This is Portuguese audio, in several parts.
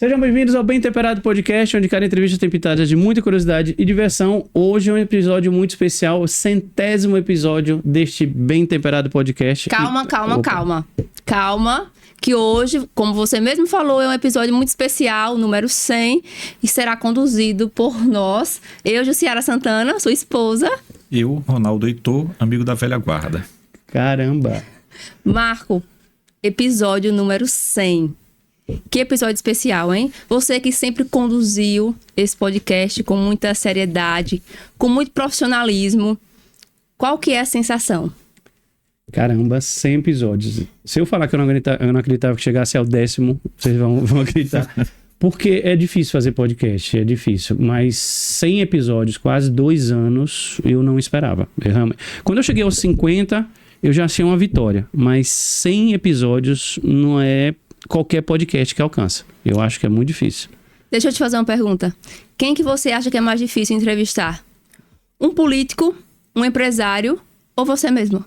Sejam bem-vindos ao Bem Temperado Podcast, onde cada entrevista tem pitadas de muita curiosidade e diversão. Hoje é um episódio muito especial, o 100º episódio deste Bem Temperado Podcast. Calma, que hoje, como você mesmo falou, é um episódio muito especial, número 100, e será conduzido por nós, eu, Jussiara Santana, sua esposa. Eu, Ronaldo Heitor, amigo da velha guarda. Caramba! Marco, episódio número 100. Que episódio especial, hein? Você que sempre conduziu esse podcast com muita seriedade, com muito profissionalismo. Qual que é a sensação? Caramba, 100 episódios. Se eu falar que eu não acreditava que chegasse ao 10º, vocês vão acreditar. Porque é difícil fazer podcast, é difícil. Mas 100 episódios, quase 2 anos, eu não esperava. Quando eu cheguei aos 50, eu já achei uma vitória. Mas 100 episódios não é qualquer podcast que alcança. Eu acho que é muito difícil. Deixa eu te fazer uma pergunta. Quem que você acha que é mais difícil entrevistar? Um político, um empresário ou você mesmo?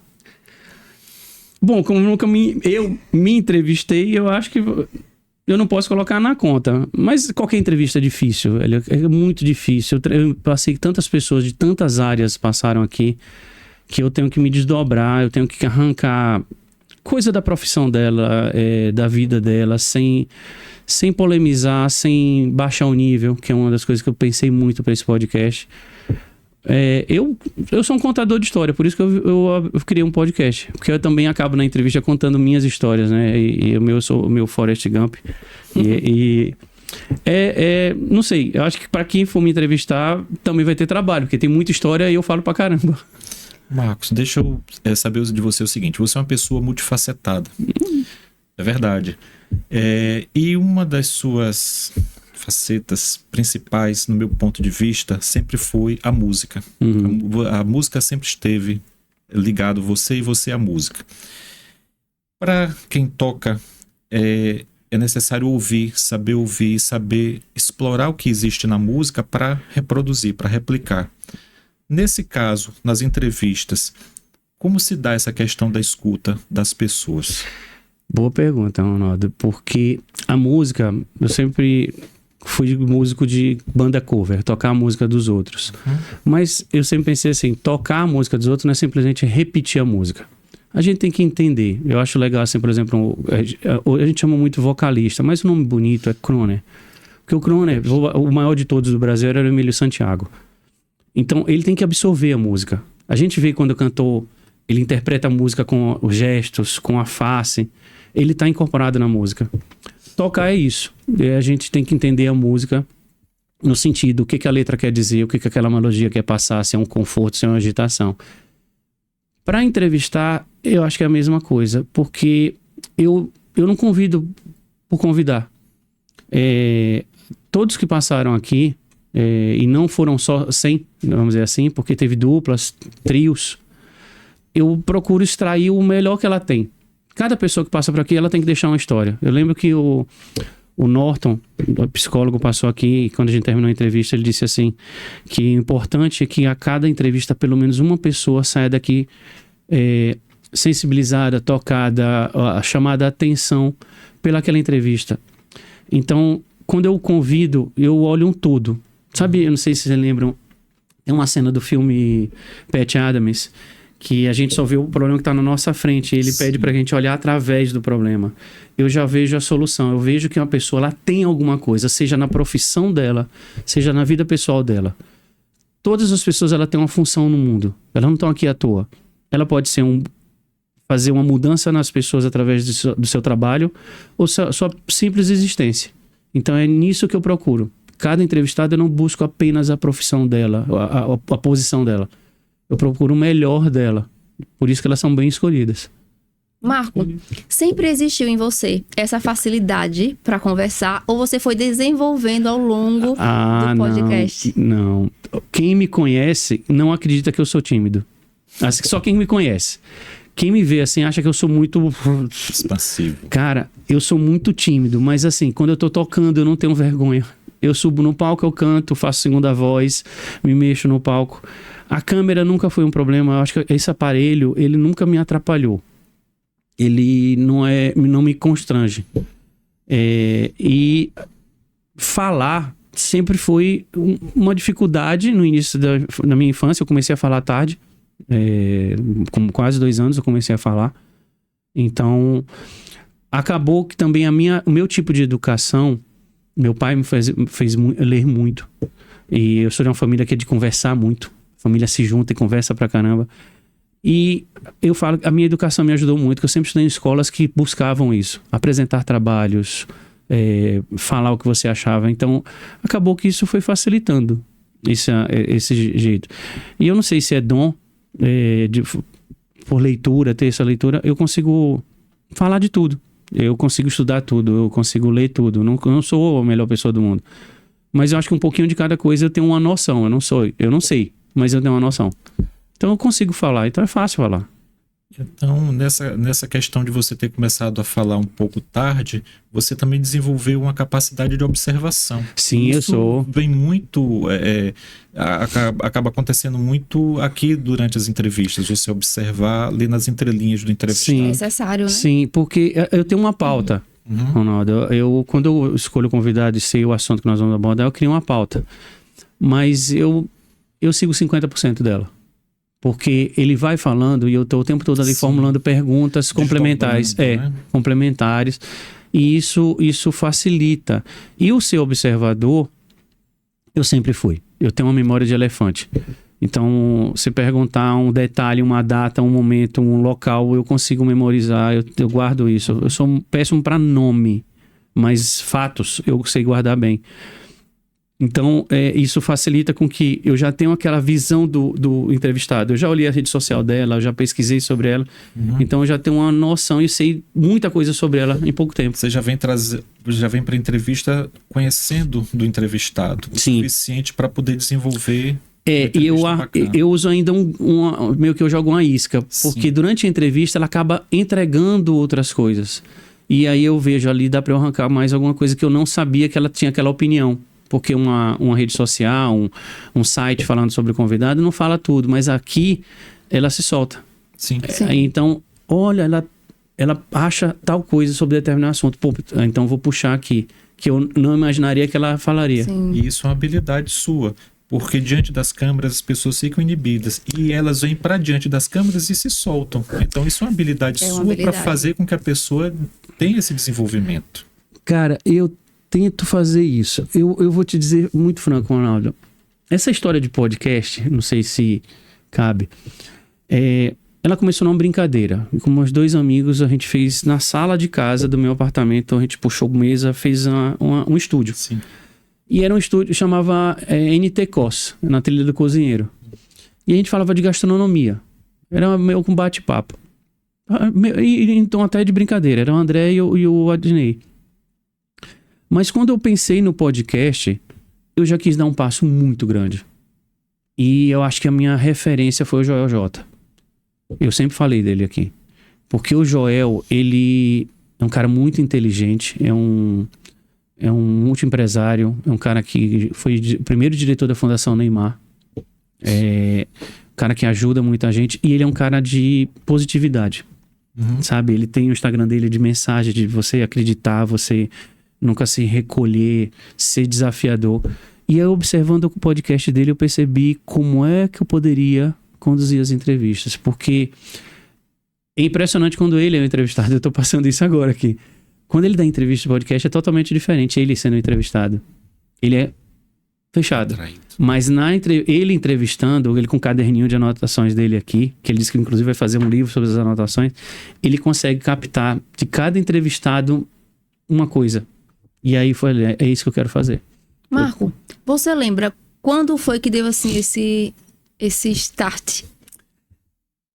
Bom, como nunca eu me entrevistei, eu acho que eu não posso colocar na conta. Mas qualquer entrevista é difícil, velho. É muito difícil. Eu passei tantas pessoas de tantas áreas passaram aqui que eu tenho que me desdobrar, eu tenho que arrancar coisa da profissão dela, da vida dela, sem polemizar, sem baixar o nível, que é uma das coisas que eu pensei muito para esse podcast. Eu sou um contador de história, por isso que eu criei um podcast, porque eu também acabo na entrevista contando minhas histórias, né? E eu sou o meu Forrest Gump. Não sei, eu acho que para quem for me entrevistar também vai ter trabalho, porque tem muita história e eu falo pra caramba. Marcos, deixa eu saber de você o seguinte. Você é uma pessoa multifacetada. É verdade. E uma das suas facetas principais, no meu ponto de vista, sempre foi a música. Uhum. A música sempre esteve ligado você e você à música. Para quem toca, é necessário ouvir, saber explorar o que existe na música para reproduzir, para replicar. Nesse caso, nas entrevistas, como se dá essa questão da escuta das pessoas? Boa pergunta, Ronaldo, porque a música, eu sempre fui músico de banda cover, tocar a música dos outros. Mas eu sempre pensei assim, tocar a música dos outros não é simplesmente repetir a música. A gente tem que entender. Eu acho legal, assim, por exemplo, a gente chama muito vocalista, mas o nome bonito é crooner. Porque o crooner, o maior de todos do Brasil era o Emílio Santiago. Então, ele tem que absorver a música. A gente vê quando o cantor, ele interpreta a música com os gestos, com a face. Ele está incorporado na música. Tocar é isso. A gente tem que entender a música no sentido, o que a letra quer dizer, o que aquela melodia quer passar, se é um conforto, se é uma agitação. Para entrevistar, eu acho que é a mesma coisa. Porque eu não convido por convidar. Todos que passaram aqui, e não foram só 100, vamos dizer assim, porque teve duplas, trios. Eu procuro extrair o melhor que ela tem. Cada pessoa que passa por aqui, ela tem que deixar uma história. Eu lembro que o Norton, o psicólogo, passou aqui e quando a gente terminou a entrevista, ele disse assim, que o importante é que a cada entrevista, pelo menos uma pessoa saia daqui sensibilizada, tocada, chamada a atenção pelaquela entrevista. Então, quando eu convido, eu olho um todo. Sabe, eu não sei se vocês lembram, é uma cena do filme Patch Adams, que a gente só vê o problema que está na nossa frente. Ele pede para a gente olhar através do problema. Eu já vejo a solução. Eu vejo que uma pessoa ela tem alguma coisa, seja na profissão dela, seja na vida pessoal dela. Todas as pessoas ela têm uma função no mundo. Elas não estão aqui à toa. Ela pode ser fazer uma mudança nas pessoas através do seu trabalho ou sua simples existência. Então é nisso que eu procuro. Cada entrevistada eu não busco apenas a profissão dela, a posição dela. Eu procuro o melhor dela. Por isso que elas são bem escolhidas. Marco, sempre existiu em você essa facilidade para conversar ou você foi desenvolvendo ao longo do podcast? Não. Quem me conhece não acredita que eu sou tímido. Só quem me conhece. Quem me vê assim acha que eu sou muito expansivo. Cara, eu sou muito tímido, mas assim, quando eu tô tocando eu não tenho vergonha. Eu subo no palco, eu canto, faço segunda voz, me mexo no palco. A câmera nunca foi um problema. Eu acho que esse aparelho, ele nunca me atrapalhou. Ele não me constrange. E falar sempre foi uma dificuldade no início da minha infância. Eu comecei a falar tarde, com quase 2 anos eu comecei a falar. Então, acabou que também o meu tipo de educação, meu pai me fez ler muito. E eu sou de uma família que é de conversar muito. A família se junta e conversa pra caramba. E eu falo que a minha educação me ajudou muito, porque eu sempre estudei em escolas que buscavam isso. Apresentar trabalhos, falar o que você achava. Então, acabou que isso foi facilitando esse jeito. E eu não sei se é dom, por leitura, ter essa leitura, eu consigo falar de tudo. Eu consigo estudar tudo, eu consigo ler tudo. Eu não sou a melhor pessoa do mundo. Mas eu acho que um pouquinho de cada coisa eu tenho uma noção. Eu não sei, mas eu tenho uma noção. Então eu consigo falar, então é fácil falar. Então, nessa questão de você ter começado a falar um pouco tarde, você também desenvolveu uma capacidade de observação. Sim, eu sou. Vem muito, acaba acontecendo muito aqui durante as entrevistas, você observar, ler nas entrelinhas do entrevistado. É necessário, né? Sim, porque eu tenho uma pauta, Ronaldo. Quando eu escolho o convidado e sei o assunto que nós vamos abordar, eu crio uma pauta. Mas eu sigo 50% dela. Porque ele vai falando e eu estou o tempo todo ali formulando perguntas complementares. Né? Complementares. E isso facilita. E o ser observador, eu sempre fui. Eu tenho uma memória de elefante. Então, se perguntar um detalhe, uma data, um momento, um local, eu consigo memorizar, eu guardo isso. Eu sou péssimo para nome, mas fatos eu sei guardar bem. Então, isso facilita com que eu já tenho aquela visão do entrevistado. Eu já olhei a rede social dela, eu já pesquisei sobre ela. Então, eu já tenho uma noção e sei muita coisa sobre ela em pouco tempo. Você já vem para a entrevista conhecendo do entrevistado. Sim. O suficiente para poder desenvolver. E eu uso ainda meio que eu jogo uma isca. Porque Sim. durante a entrevista, ela acaba entregando outras coisas. E aí eu vejo ali, dá para eu arrancar mais alguma coisa que eu não sabia que ela tinha aquela opinião. Porque uma rede social, um site falando sobre o convidado não fala tudo, mas aqui ela se solta. Sim. Então, olha, ela acha tal coisa sobre determinado assunto. Pô, então vou puxar aqui, que eu não imaginaria que ela falaria. Sim. E isso é uma habilidade sua, porque diante das câmeras as pessoas ficam inibidas e elas vêm para diante das câmeras e se soltam. Então isso é uma habilidade sua para fazer com que a pessoa tenha esse desenvolvimento. Cara, eu tento fazer isso. Eu vou te dizer muito franco, Ronaldo. Essa história de podcast, não sei se cabe, ela começou numa brincadeira. Com meus 2 amigos, a gente fez na sala de casa do meu apartamento, a gente puxou mesa, fez um estúdio. Sim. E era um estúdio, chamava NT Cos, na Trilha do Cozinheiro. E a gente falava de gastronomia. Era meio com bate-papo. Então até de brincadeira. Era o André e o Adnei. Mas quando eu pensei no podcast, eu já quis dar um passo muito grande. E eu acho que a minha referência foi o Joel J. Eu sempre falei dele aqui. Porque o Joel, ele é um cara muito inteligente, é um multiempresário, é um cara que foi o primeiro diretor da Fundação Neymar. É um cara que ajuda muita gente. E ele é um cara de positividade. Sabe? Ele tem o Instagram dele de mensagem, de você acreditar, você nunca se recolher, ser desafiador. E eu, observando o podcast dele, eu percebi como é que eu poderia conduzir as entrevistas. Porque é impressionante quando ele é o entrevistado. Eu tô passando isso agora aqui. Quando ele dá entrevista de podcast, é totalmente diferente ele sendo entrevistado. Ele é fechado. Mas ele entrevistando, ele com o caderninho de anotações dele aqui, que ele disse que inclusive vai fazer um livro sobre as anotações, ele consegue captar de cada entrevistado uma coisa. E aí é isso que eu quero fazer. Marco, você lembra quando foi que deu assim esse start?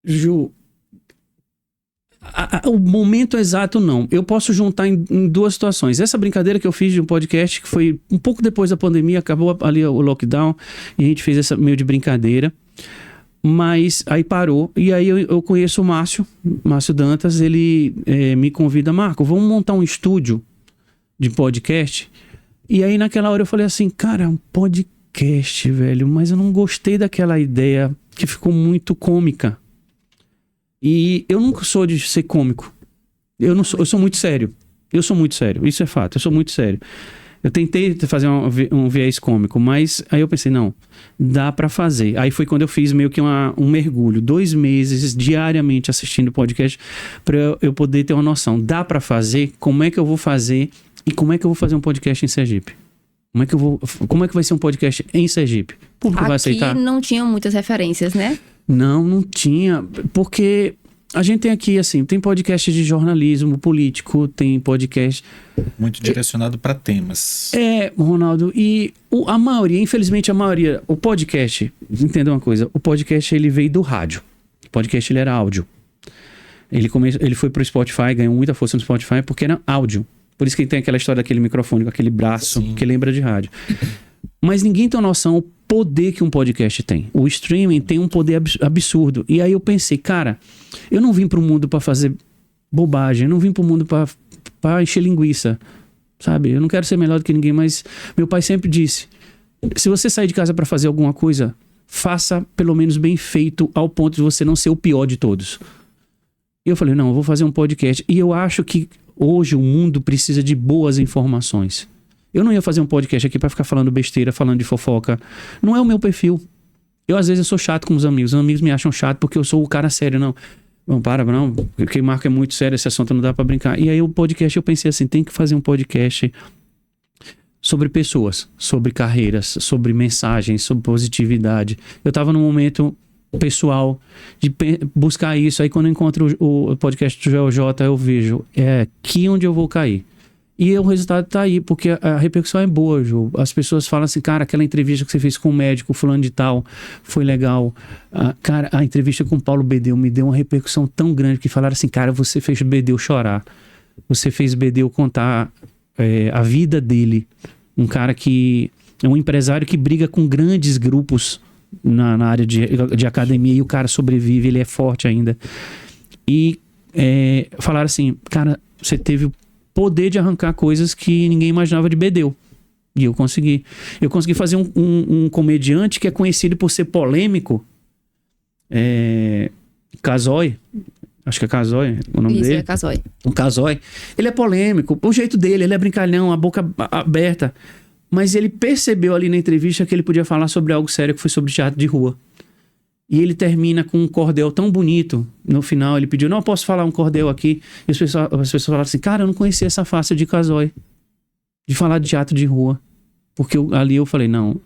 Ju, o momento exato não. Eu posso juntar em 2 situações. Essa brincadeira que eu fiz de um podcast, que foi um pouco depois da pandemia, acabou ali o lockdown, e a gente fez essa meio de brincadeira. Mas aí parou, e aí eu conheço o Márcio Dantas, ele me convida, Marco, vamos montar um estúdio de podcast. E aí naquela hora eu falei assim, cara, um podcast, velho, mas eu não gostei daquela ideia que ficou muito cômica. E eu nunca sou de ser cômico. Eu sou muito sério. Isso é fato, eu sou muito sério. Eu tentei fazer um viés cômico, mas aí eu pensei, não, dá pra fazer. Aí foi quando eu fiz meio que um mergulho, 2 meses diariamente assistindo podcast pra eu poder ter uma noção. Dá pra fazer? Como é que eu vou fazer? E como é que eu vou fazer um podcast em Sergipe? Como é que vai ser um podcast em Sergipe? O público vai aceitar? Aqui não tinha muitas referências, né? Não tinha, porque a gente tem aqui, assim, tem podcast de jornalismo político, tem podcast... Muito direcionado para temas. Ronaldo, e a maioria, infelizmente a maioria, o podcast, entenda uma coisa, o podcast ele veio do rádio. O podcast ele era áudio. Ele foi pro Spotify, ganhou muita força no Spotify porque era áudio. Por isso que tem aquela história daquele microfone com aquele braço, Sim. que lembra de rádio. Mas ninguém tem noção do poder que um podcast tem. O streaming tem um poder absurdo. E aí eu pensei, cara, eu não vim pro mundo pra fazer bobagem, eu não vim pro mundo pra encher linguiça, sabe? Eu não quero ser melhor do que ninguém, mas meu pai sempre disse, se você sair de casa pra fazer alguma coisa, faça pelo menos bem feito ao ponto de você não ser o pior de todos. E eu falei, não, eu vou fazer um podcast. E eu acho que hoje o mundo precisa de boas informações. Eu não ia fazer um podcast aqui pra ficar falando besteira, falando de fofoca. Não é o meu perfil. Às vezes eu sou chato com os amigos. Os amigos me acham chato porque eu sou o cara sério. Não, porque Marco é muito sério, esse assunto não dá pra brincar. E aí o podcast, eu pensei assim, tem que fazer um podcast sobre pessoas, sobre carreiras, sobre mensagens, sobre positividade. Eu tava num momento pessoal de buscar isso. Aí quando eu encontro o podcast do Joel J, eu vejo, é aqui onde eu vou cair. E o resultado tá aí, porque a repercussão é boa, Ju. As pessoas falam assim, cara, aquela entrevista que você fez com o médico fulano de tal, foi legal. Cara, a entrevista com o Paulo Bedeu me deu uma repercussão tão grande que falaram assim, cara, você fez o Bedeu chorar. Você fez o Bedeu contar a vida dele. Um cara que é um empresário que briga com grandes grupos na área de academia e o cara sobrevive, ele é forte ainda. E falaram assim, cara, você teve o poder de arrancar coisas que ninguém imaginava de Bedeu. E eu consegui. Eu consegui fazer um comediante que é conhecido por ser polêmico. Casoy. Acho que é Casoy o nome dele. Isso, é Casoy. O Casoy. Ele é polêmico. O jeito dele, ele é brincalhão, a boca aberta. Mas ele percebeu ali na entrevista que ele podia falar sobre algo sério, que foi sobre teatro de rua. E ele termina com um cordel tão bonito. No final, ele pediu, não, eu posso falar um cordel aqui. E as pessoas falaram assim, cara, eu não conhecia essa face de Casoy. De falar de teatro de rua. Porque ali eu falei, não,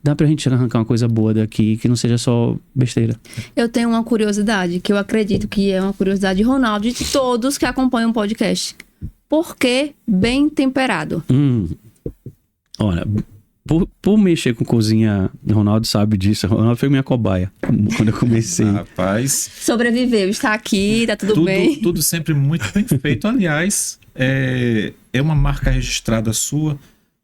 dá pra gente arrancar uma coisa boa daqui, que não seja só besteira. Eu tenho uma curiosidade, que eu acredito que é uma curiosidade de Ronaldo e de todos que acompanham o podcast. Por que bem temperado? Olha, por mexer com cozinha, o Ronaldo sabe disso. O Ronaldo foi minha cobaia quando eu comecei. Rapaz. Sobreviveu, está aqui, tá tudo bem. Tudo sempre muito bem feito. Aliás, é uma marca registrada sua,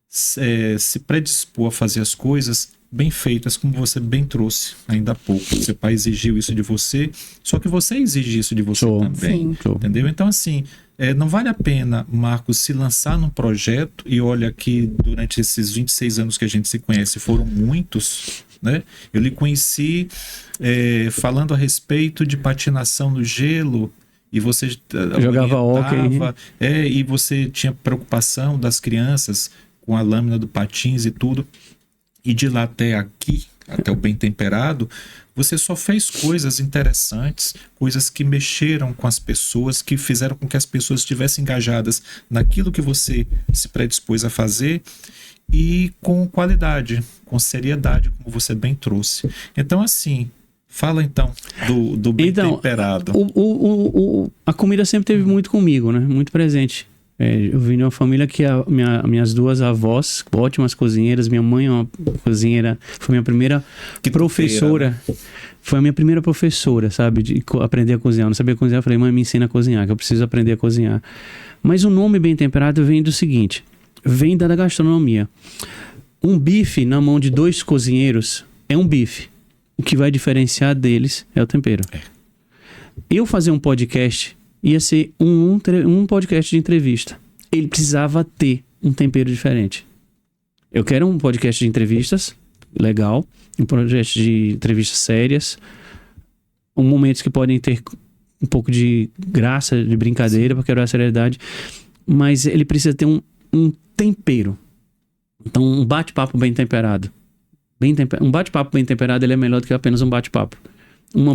se predispor a fazer as coisas bem feitas, como você bem trouxe ainda há pouco. Seu pai exigiu isso de você, só que você exige isso de você também. Sim. Entendeu? Então, assim, não vale a pena, Marcos, se lançar num projeto, e olha que durante esses 26 anos que a gente se conhece, foram muitos, né? Eu lhe conheci falando a respeito de patinação no gelo, e você jogava hóquei. E você tinha preocupação das crianças com a lâmina do patins e tudo. E de lá até aqui, até o Bem Temperado, você só fez coisas interessantes, coisas que mexeram com as pessoas, que fizeram com que as pessoas estivessem engajadas naquilo que você se predispôs a fazer e com qualidade, com seriedade, como você bem trouxe. Então, assim, fala então do Bem Temperado. A comida sempre teve muito comigo, né? Muito presente. Eu vim de uma família que minhas duas avós, ótimas cozinheiras, minha mãe é uma cozinheira, foi minha primeira professora. Né? Foi a minha primeira professora, sabe? De aprender a cozinhar. Eu não sabia cozinhar, eu falei, mãe, me ensina a cozinhar, que eu preciso aprender a cozinhar. Mas o nome Bem Temperado vem do seguinte, vem da gastronomia. Um bife na mão de 2 cozinheiros é um bife. O que vai diferenciar deles é o tempero. Eu fazer um podcast ia ser um podcast de entrevista. Ele precisava ter um tempero diferente. Eu quero um podcast de entrevistas, legal. Um podcast de entrevistas sérias. Momentos que podem ter um pouco de graça, de brincadeira, porque eu quero a seriedade. Mas ele precisa ter um tempero. Então, um bate-papo bem temperado. Um bate-papo bem temperado, ele é melhor do que apenas um bate-papo. Um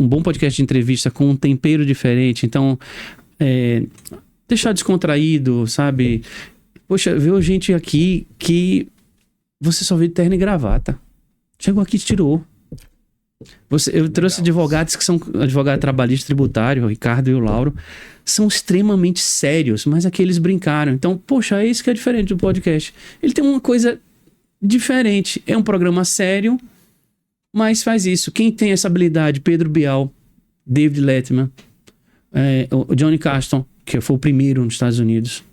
bom podcast de entrevista com um tempero diferente. Então, deixar descontraído, sabe? Poxa, viu gente aqui que você só vê terno e gravata. Chegou aqui e tirou. Eu trouxe advogados que são advogado trabalhista tributário, o Ricardo e o Lauro, são extremamente sérios, mas aqui eles brincaram. Então, poxa, é isso que é diferente do podcast. Ele tem uma coisa diferente. É um programa sério, mas faz isso. Quem tem essa habilidade? Pedro Bial, David Letterman, o Johnny Carson, que foi o primeiro nos Estados Unidos.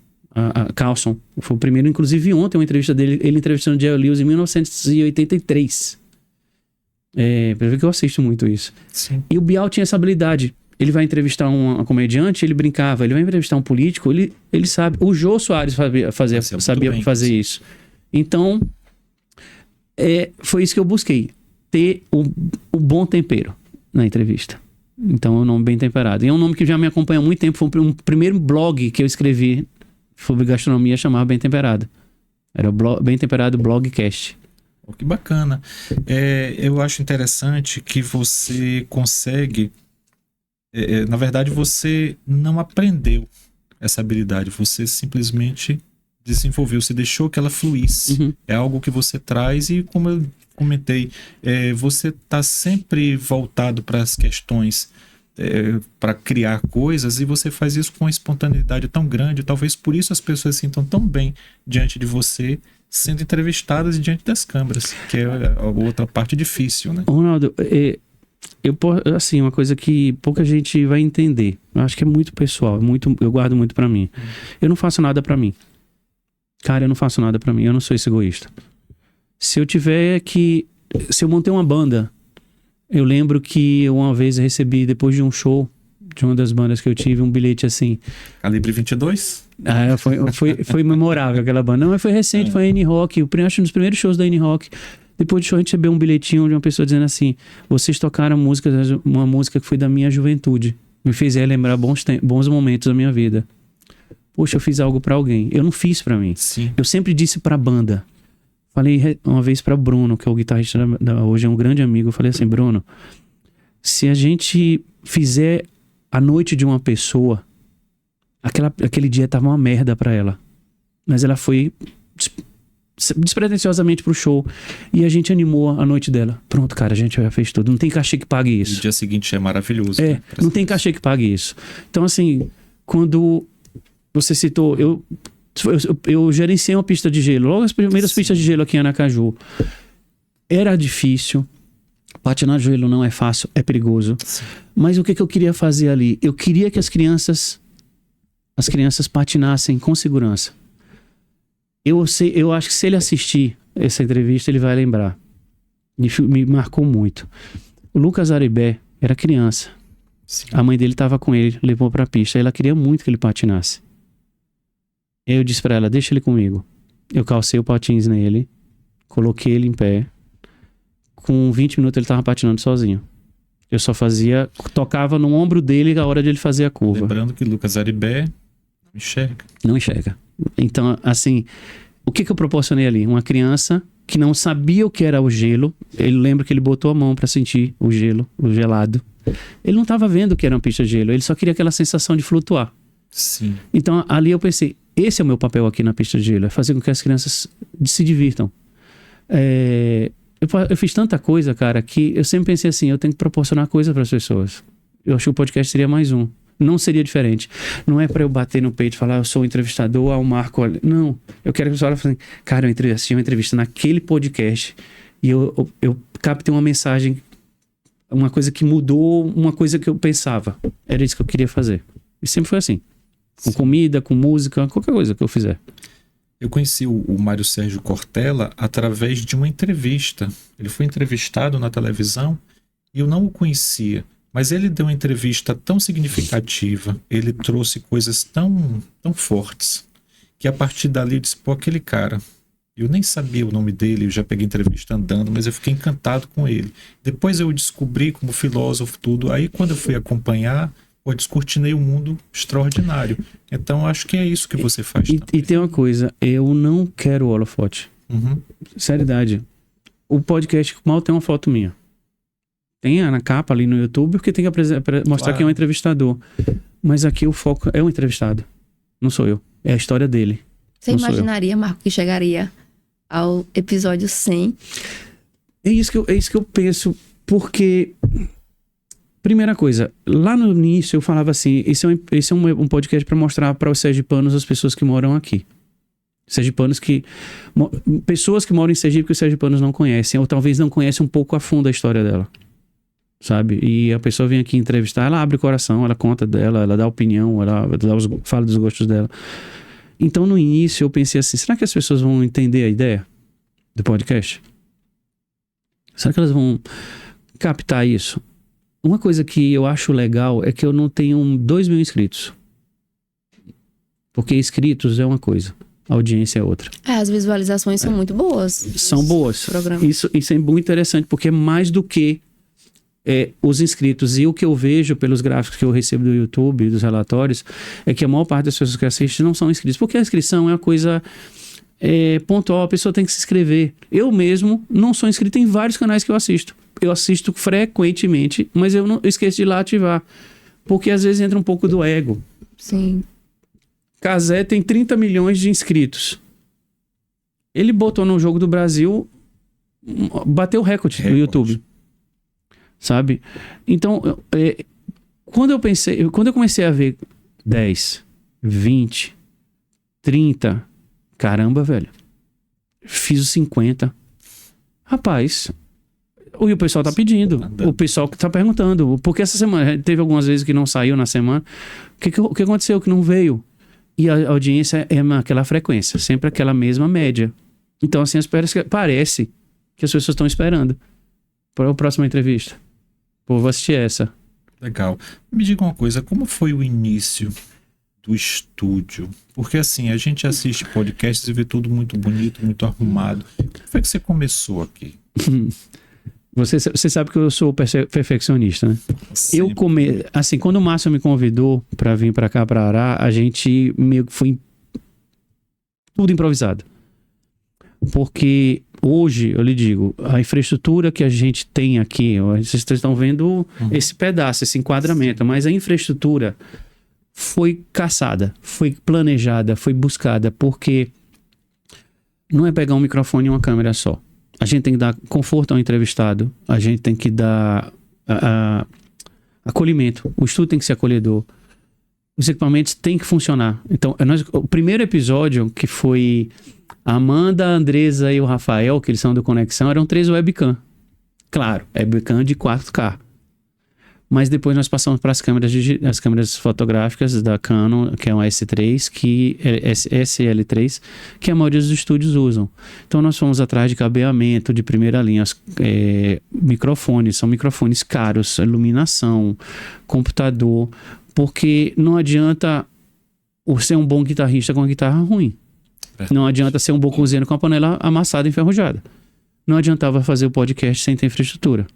Carlson foi o primeiro. Inclusive, ontem uma entrevista dele, ele entrevistando Jerry Lewis em 1983. Pra ver que eu assisto muito isso. Sim. E o Bial tinha essa habilidade. Ele vai entrevistar um comediante, ele brincava. Ele vai entrevistar um político, ele sabe. O Jô Soares sabia fazer isso. Então, foi isso que eu busquei. Ter o bom tempero na entrevista. Então, é um nome bem temperado. E é um nome que já me acompanha há muito tempo. Foi um primeiro blog que eu escrevi sobre gastronomia, chamava Bem Temperado. Era o Bem Temperado Blogcast. Que bacana. Eu acho interessante que você consegue... na verdade, você não aprendeu essa habilidade. Você simplesmente desenvolveu. Você deixou que ela fluísse. Uhum. É algo que você traz e, como eu comentei, você está sempre voltado para as questões, para criar coisas, e você faz isso com uma espontaneidade tão grande. Talvez por isso as pessoas se sintam tão bem diante de você, sendo entrevistadas diante das câmeras, que é a outra parte difícil, né? Ronaldo, assim, uma coisa que pouca gente vai entender. Eu acho que é muito pessoal, eu guardo muito pra mim. Eu não faço nada pra mim. Cara, eu não faço nada pra mim. Eu não sou esse egoísta. Se eu montei uma banda, eu lembro que uma vez eu recebi, depois de um show de uma das bandas que eu tive, um bilhete assim... Calibre 22? Foi memorável aquela banda. Não, mas foi recente, foi a N-Rock. Acho que nos primeiros shows da N-Rock. Depois do show a gente recebeu um bilhetinho de uma pessoa dizendo assim: vocês tocaram uma música que foi da minha juventude. Me fez relembrar bons momentos da minha vida. Poxa, eu fiz algo pra alguém. Eu não fiz pra mim. Sim. Eu sempre disse pra banda. Falei uma vez pra Bruno, que é o guitarrista hoje, é um grande amigo. Eu falei assim: Bruno, se a gente fizer a noite de uma pessoa, aquele dia tava uma merda pra ela, mas ela foi despretensiosamente pro show e a gente animou a noite dela. Pronto, cara, a gente já fez tudo. Não tem cachê que pague isso. E o dia seguinte é maravilhoso. Né? Não tem cachê que pague isso. Então, assim, quando você citou, eu gerenciei uma pista de gelo, logo as primeiras pistas de gelo aqui em Aracaju. Era difícil. Patinar de gelo não é fácil, é perigoso. Sim. Mas o que eu queria fazer ali? Eu queria que as crianças patinassem com segurança. Eu acho que se ele assistir essa entrevista, ele vai lembrar. Me marcou muito. O Lucas Aribé era criança. Sim. A mãe dele estava com ele, levou pra pista. Ela queria muito que ele patinasse. Eu disse pra ela: deixa ele comigo. Eu calcei o patins nele, coloquei ele em pé. Com 20 minutos ele estava patinando sozinho. Eu só tocava no ombro dele na hora de ele fazer a curva. Lembrando que Lucas Aribé não enxerga. Então, assim, o que eu proporcionei ali? Uma criança que não sabia o que era o gelo. Ele lembra que ele botou a mão para sentir o gelo, o gelado. Ele não estava vendo o que era uma pista de gelo. Ele só queria aquela sensação de flutuar. Sim. Então, ali eu pensei, esse é o meu papel aqui na pista de gelo. É fazer com que as crianças se divirtam. Eu fiz tanta coisa, cara, que eu sempre pensei assim: eu tenho que proporcionar coisa para as pessoas. Eu acho que o podcast seria mais um. Não seria diferente. Não é para eu bater no peito e falar: eu sou o entrevistador, o Marco. Não. Eu quero que a pessoa fale assim: cara, eu assisti uma entrevista naquele podcast e eu captei uma mensagem, uma coisa que mudou, uma coisa que eu pensava. Era isso que eu queria fazer. E sempre foi assim. Com comida, com música, qualquer coisa que eu fizer. Eu conheci o Mário Sérgio Cortella através de uma entrevista. Ele foi entrevistado na televisão e eu não o conhecia. Mas ele deu uma entrevista tão significativa, ele trouxe coisas tão fortes, que a partir dali eu disse: pô, aquele cara, eu nem sabia o nome dele, eu já peguei entrevista andando, mas eu fiquei encantado com ele. Depois eu o descobri como filósofo, tudo. Aí quando eu fui acompanhar pô, descortinei um mundo extraordinário. Então, acho que é isso que você faz. E tem uma coisa, eu não quero holofote. Seriedade. O podcast mal tem uma foto minha. Tem na capa ali no YouTube, porque tem que mostrar que é um entrevistador. Mas aqui o foco é o entrevistado. Não sou eu. É a história dele. Você imaginaria, Marco, que chegaria ao episódio 100? É isso que eu penso, porque... Primeira coisa, lá no início eu falava assim, esse é um podcast para mostrar para os sergipanos as pessoas que moram aqui. Sergipanos pessoas que moram em Sergipe que os sergipanos não conhecem, ou talvez não conhecem um pouco a fundo a história dela. Sabe? E a pessoa vem aqui entrevistar, ela abre o coração, ela conta dela, ela dá opinião, ela fala dos gostos dela. Então no início eu pensei assim, será que as pessoas vão entender a ideia do podcast? Será que elas vão captar isso? Uma coisa que eu acho legal é que eu não tenho 2.000 inscritos. Porque inscritos é uma coisa, audiência é outra. As visualizações são muito boas. São boas. Isso é muito interessante, porque é mais do que os inscritos. E o que eu vejo pelos gráficos que eu recebo do YouTube, dos relatórios, é que a maior parte das pessoas que assistem não são inscritos. Porque a inscrição é uma coisa pontual, a pessoa tem que se inscrever. Eu mesmo não sou inscrito em vários canais que eu assisto. Eu assisto frequentemente, mas eu esqueço de ir lá ativar. Porque às vezes entra um pouco do ego. Sim. Cazé tem 30 milhões de inscritos. Ele botou no Jogo do Brasil, bateu o recorde no YouTube. Sabe? Então, quando eu comecei a ver 10, 20, 30, caramba, velho. Fiz os 50. Rapaz... E o pessoal tá pedindo. O pessoal que tá perguntando. Porque essa semana, teve algumas vezes que não saiu na semana. O que aconteceu? Que não veio. E a audiência é aquela frequência. Sempre aquela mesma média. Então, assim, parece que as pessoas estão esperando para a próxima entrevista. Pô, vou assistir essa. Legal. Me diga uma coisa. Como foi o início do estúdio? Porque, assim, a gente assiste podcasts e vê tudo muito bonito, muito arrumado. Como foi que você começou aqui? Você sabe que eu sou perfeccionista, né? Assim, quando o Márcio me convidou para vir para cá, para Ará, a gente meio que foi tudo improvisado. Porque hoje, eu lhe digo, a infraestrutura que a gente tem aqui, vocês estão vendo esse pedaço, esse enquadramento, mas a infraestrutura foi caçada, foi planejada, foi buscada, porque não é pegar um microfone e uma câmera só. A gente tem que dar conforto ao entrevistado, a gente tem que dar acolhimento, o estúdio tem que ser acolhedor, os equipamentos têm que funcionar. Então, o primeiro episódio, que foi a Amanda, a Andresa e o Rafael, que eles são do Conexão, eram 3 webcam. Claro, webcam de 4K. Mas depois nós passamos para as câmeras fotográficas da Canon, que é uma S3, SL3, que a maioria dos estúdios usam. Então nós fomos atrás de cabeamento de primeira linha, microfones, são microfones caros, iluminação, computador, porque não adianta ser um bom guitarrista com uma guitarra ruim. Não adianta ser um bom cozinheiro com a panela amassada e enferrujada. Não adiantava fazer o podcast sem ter infraestrutura.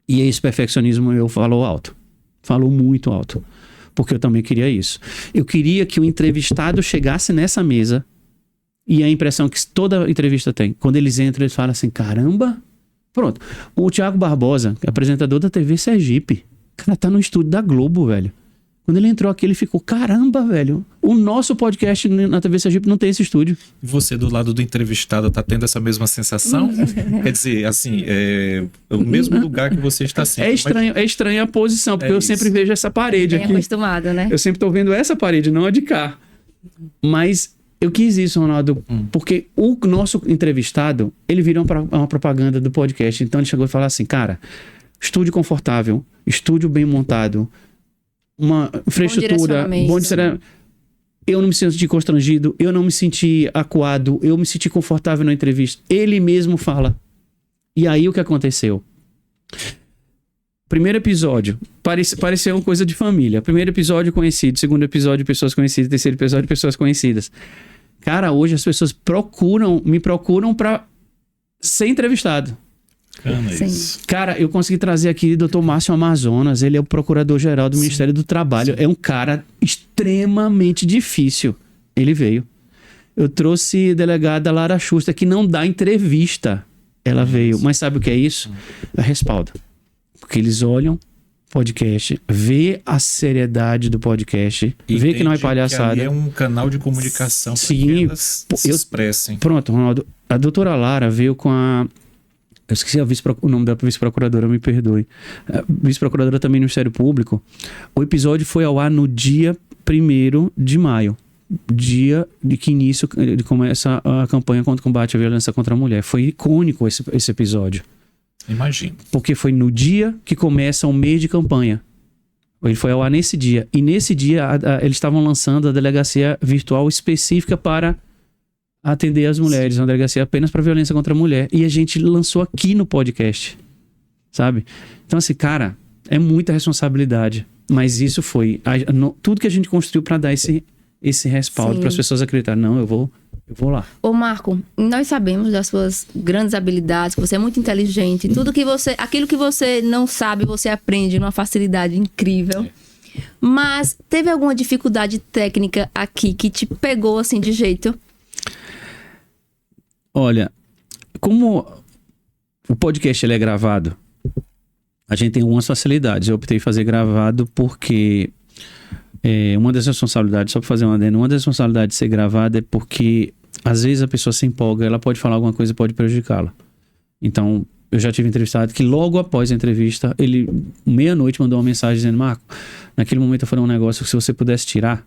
E esse perfeccionismo eu falo alto. Falo muito alto. Porque eu também queria isso. Eu queria que o entrevistado chegasse nessa mesa e a impressão que toda entrevista tem. Quando eles entram, eles falam assim, caramba. Pronto. O Thiago Barbosa, apresentador da TV Sergipe. O cara tá no estúdio da Globo, velho. Quando ele entrou aqui, ele ficou, caramba, velho. O nosso podcast na TV Sergipe não tem esse estúdio. E você, do lado do entrevistado, tá tendo essa mesma sensação? Quer dizer, assim, é o mesmo lugar que você está sempre. É estranha a posição, porque eu sempre vejo essa parede aqui. Acostumado, né? Eu sempre tô vendo essa parede, não a de cá. Mas eu quis isso, Ronaldo, porque o nosso entrevistado, ele virou uma propaganda do podcast. Então ele chegou e falou assim, cara, estúdio confortável, estúdio bem montado, uma infraestrutura, bom direcionamento. Eu não me senti constrangido, eu não me senti acuado, eu me senti confortável na entrevista. Ele mesmo fala. E aí o que aconteceu? Primeiro episódio, pareceu uma coisa de família. Primeiro episódio conhecido, segundo episódio pessoas conhecidas, terceiro episódio pessoas conhecidas. Cara, hoje as pessoas me procuram pra ser entrevistado. Bacana Sim. isso. Cara, eu consegui trazer aqui o Dr. Márcio Amazonas, ele é o procurador-geral do Ministério do Trabalho. É um cara extremamente difícil. Ele veio. Eu trouxe a delegada Lara Schuster, que não dá entrevista. Ela veio. Mas sabe o que é isso? É respaldo. Porque eles olham podcast, vê a seriedade do podcast, vê que não é palhaçada. Que ali é um canal de comunicação para que elas se expressem. Pronto, Ronaldo. A doutora Lara veio com a... Eu esqueci o nome da vice-procuradora, me perdoe. A vice-procuradora também no Ministério Público. O episódio foi ao ar no dia 1º de maio. Dia de que começa a campanha contra o combate à violência contra a mulher. Foi icônico esse episódio. Imagino. Porque foi no dia que começa o mês de campanha. Ele foi ao ar nesse dia. E nesse dia, eles estavam lançando a delegacia virtual específica para atender as mulheres. Uma delegacia apenas para violência contra a mulher. E a gente lançou aqui no podcast. Sabe? Então, assim, cara, é muita responsabilidade. Mas isso foi... tudo que a gente construiu para dar esse respaldo, para as pessoas acreditarem. Não, eu vou lá. Ô Marco, nós sabemos das suas grandes habilidades, que você é muito inteligente, aquilo que você não sabe, você aprende numa facilidade incrível. Mas teve alguma dificuldade técnica aqui que te pegou assim de jeito? Olha, como o podcast ele é gravado, a gente tem algumas facilidades. Eu optei em fazer gravado porque uma das responsabilidades, só para fazer uma adendo, uma das responsabilidades de ser gravado é porque às vezes a pessoa se empolga, ela pode falar alguma coisa e pode prejudicá-la. Então, eu já tive entrevistado que logo após a entrevista, ele, meia-noite, mandou uma mensagem dizendo: Marco, naquele momento eu falei um negócio que se você pudesse tirar.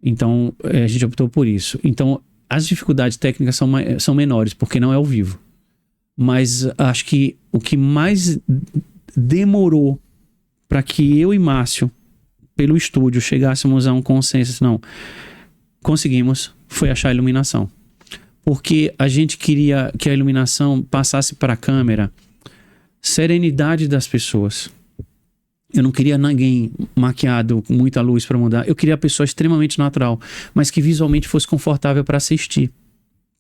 Então, a gente optou por isso. Então, as dificuldades técnicas são menores, porque não é ao vivo. Mas acho que o que mais demorou para que eu e Márcio, pelo estúdio, chegássemos a um consenso, não, conseguimos, foi achar a iluminação. Porque a gente queria que a iluminação passasse para a câmera serenidade das pessoas. Eu não queria ninguém maquiado com muita luz para mudar. Eu queria a pessoa extremamente natural, mas que visualmente fosse confortável para assistir.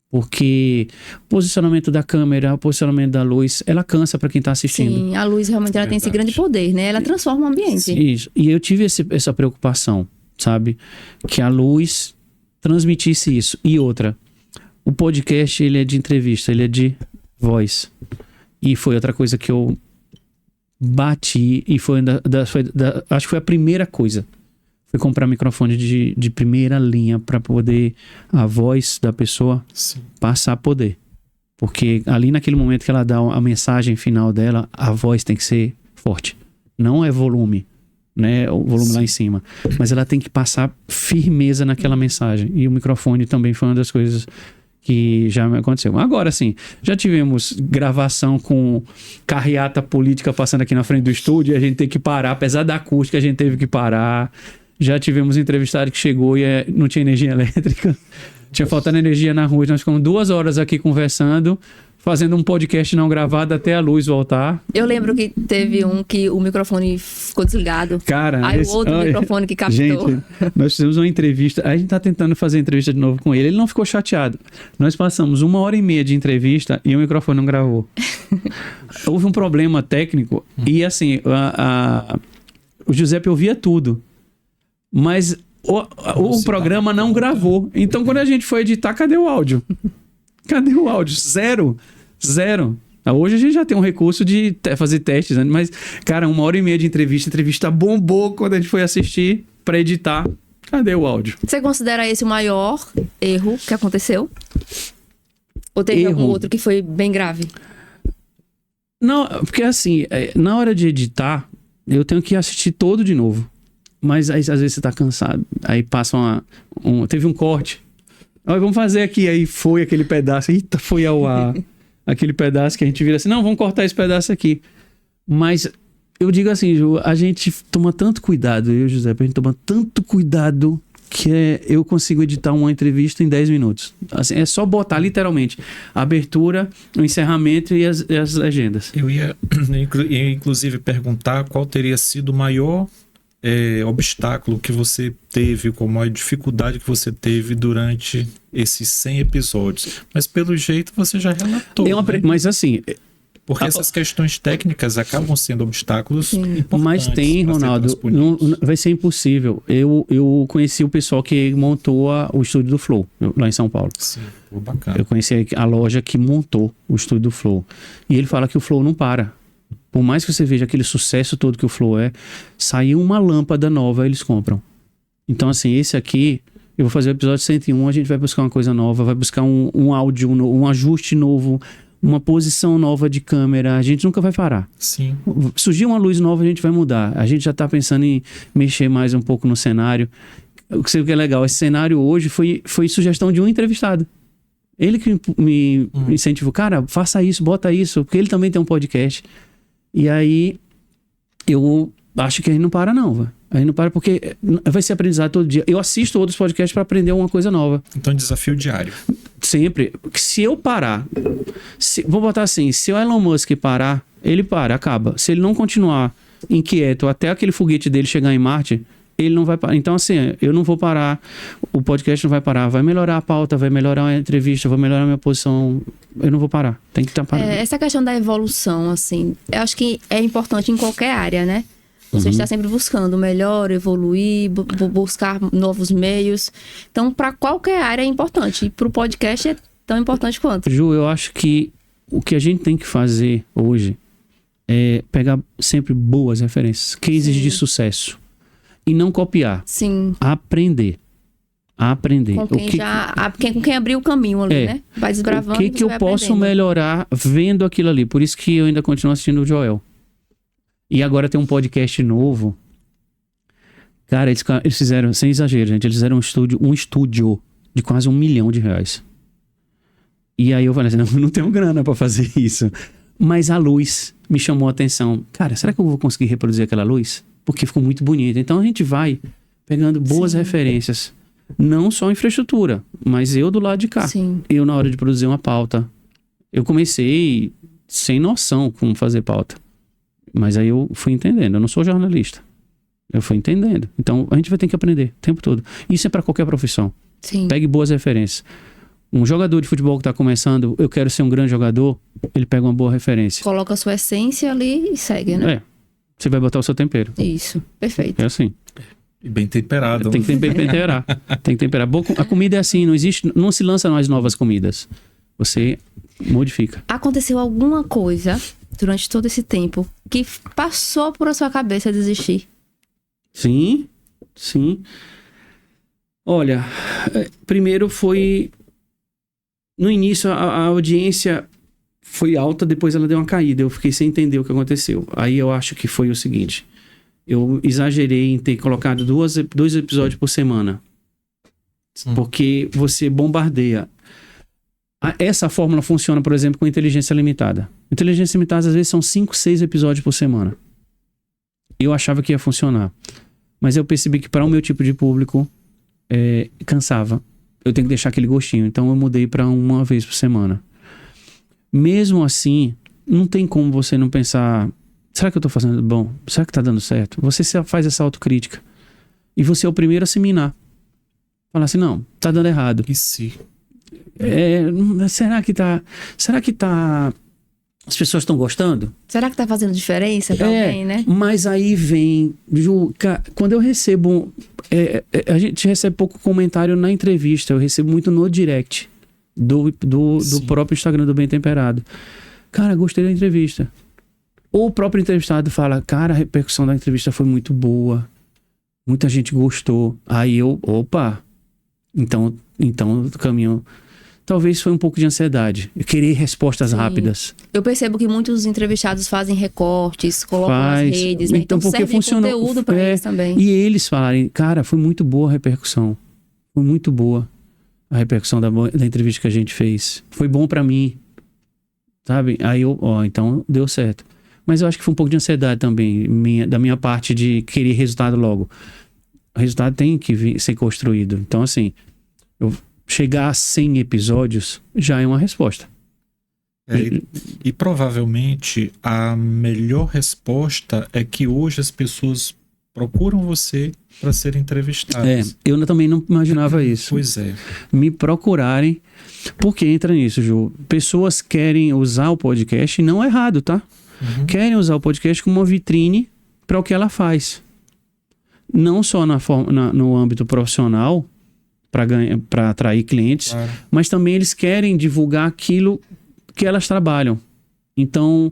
Porque o posicionamento da câmera, o posicionamento da luz, ela cansa para quem está assistindo. Sim, a luz realmente ela tem esse grande poder, né? Ela transforma o ambiente. Isso. E eu tive essa preocupação, sabe? Que a luz transmitisse isso. E outra, o podcast, ele é de entrevista, ele é de voz. E foi outra coisa que eu bati e acho que foi a primeira coisa. Foi comprar microfone de primeira linha para poder a voz da pessoa passar poder. Porque ali naquele momento que ela dá a mensagem final dela, a voz tem que ser forte. Não é volume, né? O volume lá em cima. Mas ela tem que passar firmeza naquela mensagem. E o microfone também foi uma das coisas que já me aconteceu. Agora sim, já tivemos gravação com carreata política passando aqui na frente do estúdio e a gente tem que parar, apesar da acústica a gente teve que parar. Já tivemos entrevistado que chegou e não tinha energia elétrica. Tinha faltando energia na rua. Nós ficamos 2 horas aqui conversando, fazendo um podcast não gravado até a luz voltar. Eu lembro que teve um que o microfone ficou desligado. Cara, aí o outro microfone que captou. Gente, nós fizemos uma entrevista. A gente tá tentando fazer entrevista de novo com ele. Ele não ficou chateado. Nós passamos 1h30 de entrevista e o microfone não gravou. Houve um problema técnico e assim, o Giuseppe ouvia tudo. Mas o programa não gravou. Então, quando a gente foi editar, cadê o áudio? Cadê o áudio? Zero. Hoje a gente já tem um recurso de fazer testes, né? Mas, cara, 1h30 de entrevista. A entrevista bombou quando a gente foi assistir para editar. Cadê o áudio? Você considera esse o maior erro que aconteceu? Ou teve algum outro que foi bem grave? Não, porque assim, na hora de editar, eu tenho que assistir todo de novo. Mas aí, às vezes você tá cansado. Aí passa teve um corte. Vamos fazer aqui. Aí foi aquele pedaço. Eita, foi ao ar. Aquele pedaço que a gente vira assim, não, vamos cortar esse pedaço aqui. Mas eu digo assim, Ju, a gente toma tanto cuidado, eu e o José, a gente toma tanto cuidado que eu consigo editar uma entrevista em 10 minutos. Assim, é só botar literalmente a abertura, o encerramento e as legendas. Eu ia inclusive perguntar qual teria sido o maior obstáculo que você teve, qual a maior dificuldade que você teve durante esses 100 episódios. Mas pelo jeito você já relatou. Mas assim, Porque essas questões técnicas acabam sendo obstáculos importantes. Mas tem, Ronaldo, vai ser impossível. Eu conheci o pessoal que montou o estúdio do Flow, lá em São Paulo. Sim, bacana. Eu conheci a loja que montou o estúdio do Flow. E ele fala que o Flow não para. Por mais que você veja aquele sucesso todo que o Flow é, saiu uma lâmpada nova, eles compram. Então, assim, esse aqui, eu vou fazer o episódio 101, a gente vai buscar uma coisa nova, vai buscar um áudio, um ajuste novo, uma posição nova de câmera, a gente nunca vai parar. Sim. Surgir uma luz nova, a gente vai mudar. A gente já tá pensando em mexer mais um pouco no cenário. O que é legal, esse cenário hoje foi sugestão de um entrevistado. Ele que me incentivou, cara, faça isso, bota isso, porque ele também tem um podcast. E aí, eu acho que a gente não para não, velho. A gente não para porque vai ser aprendizado todo dia. Eu assisto outros podcasts para aprender uma coisa nova. Então, desafio diário. Sempre. Se eu parar, vou botar assim, se o Elon Musk parar, ele para, acaba. Se ele não continuar inquieto até aquele foguete dele chegar em Marte, ele não vai parar. Então, assim, eu não vou parar, o podcast não vai parar. Vai melhorar a pauta, vai melhorar a entrevista, vai melhorar a minha posição. Eu não vou parar. Tem que estar parando. Essa questão da evolução, assim, eu acho que é importante em qualquer área, né? Você está sempre buscando melhor, evoluir, buscar novos meios. Então, para qualquer área é importante. E para o podcast é tão importante quanto. Ju, eu acho que o que a gente tem que fazer hoje é pegar sempre boas referências, cases de sucesso. E não copiar. Sim. Aprender. Com quem abriu o caminho ali, né? Vai desbravando. O que eu posso melhorar vendo aquilo ali? Por isso que eu ainda continuo assistindo o Joel. E agora tem um podcast novo. Cara, eles fizeram, sem exagero, gente, eles fizeram um estúdio de quase R$1 milhão. E aí eu falei assim, não tenho grana pra fazer isso. Mas a luz me chamou a atenção. Cara, será que eu vou conseguir reproduzir aquela luz? Porque ficou muito bonito. Então a gente vai pegando boas referências. Não só infraestrutura, mas eu do lado de cá. Sim. Eu na hora de produzir uma pauta. Eu comecei sem noção como fazer pauta. Mas aí eu fui entendendo. Eu não sou jornalista. Eu fui entendendo. Então a gente vai ter que aprender o tempo todo. Isso é para qualquer profissão. Sim. Pegue boas referências. Um jogador de futebol que está começando, eu quero ser um grande jogador, ele pega uma boa referência. Coloca a sua essência ali e segue, né? Você vai botar o seu tempero. Isso, perfeito. É assim. E bem temperado. Tem que temperar. Tem que temperar. A comida é assim, não se lança mais novas comidas. Você modifica. Aconteceu alguma coisa durante todo esse tempo que passou por a sua cabeça desistir? Sim. Olha, primeiro foi... No início, a audiência foi alta, depois ela deu uma caída. Eu fiquei sem entender o que aconteceu. Aí eu acho que foi o seguinte. Eu exagerei em ter colocado dois episódios por semana. Porque você bombardeia. Essa fórmula funciona, por exemplo, com inteligência limitada. Inteligência limitada, às vezes, são 5, 6 episódios por semana. Eu achava que ia funcionar. Mas eu percebi que para o meu tipo de público, cansava. Eu tenho que deixar aquele gostinho. Então eu mudei para uma vez por semana. Mesmo assim, não tem como você não pensar... Será que eu tô fazendo bom? Será que tá dando certo? Você faz essa autocrítica. E você é o primeiro a se minar. Falar assim, não, tá dando errado. E se? Será que tá... As pessoas estão gostando? Será que tá fazendo diferença pra alguém, né? Mas aí vem... Ju, quando eu recebo... a gente recebe pouco comentário na entrevista. Eu recebo muito no direct do próprio Instagram do Bem Temperado. Cara, gostei da entrevista. Ou o próprio entrevistado fala, cara, a repercussão da entrevista foi muito boa. Muita gente gostou. Aí eu, então o caminho... Talvez foi um pouco de ansiedade. Eu queria respostas rápidas. Eu percebo que muitos entrevistados fazem recortes, colocam nas redes, né? Então porque serve funcionou, conteúdo para eles também. E eles falarem, cara, foi muito boa a repercussão. Foi muito boa a repercussão da entrevista que a gente fez. Foi bom para mim. Sabe? Aí eu, então deu certo. Mas eu acho que foi um pouco de ansiedade também, da minha parte de querer resultado logo. O resultado tem que ser construído. Então, assim, chegar a 100 episódios já é uma resposta. E provavelmente a melhor resposta é que hoje as pessoas procuram você para serem entrevistados. Eu também não imaginava isso. Pois é. Me procurarem, porque entra nisso, Ju. Pessoas querem usar o podcast, e não é errado, tá? Querem usar o podcast como uma vitrine para o que ela faz. Não só no âmbito profissional, para atrair clientes, Claro. mas também eles querem divulgar aquilo que elas trabalham. Então,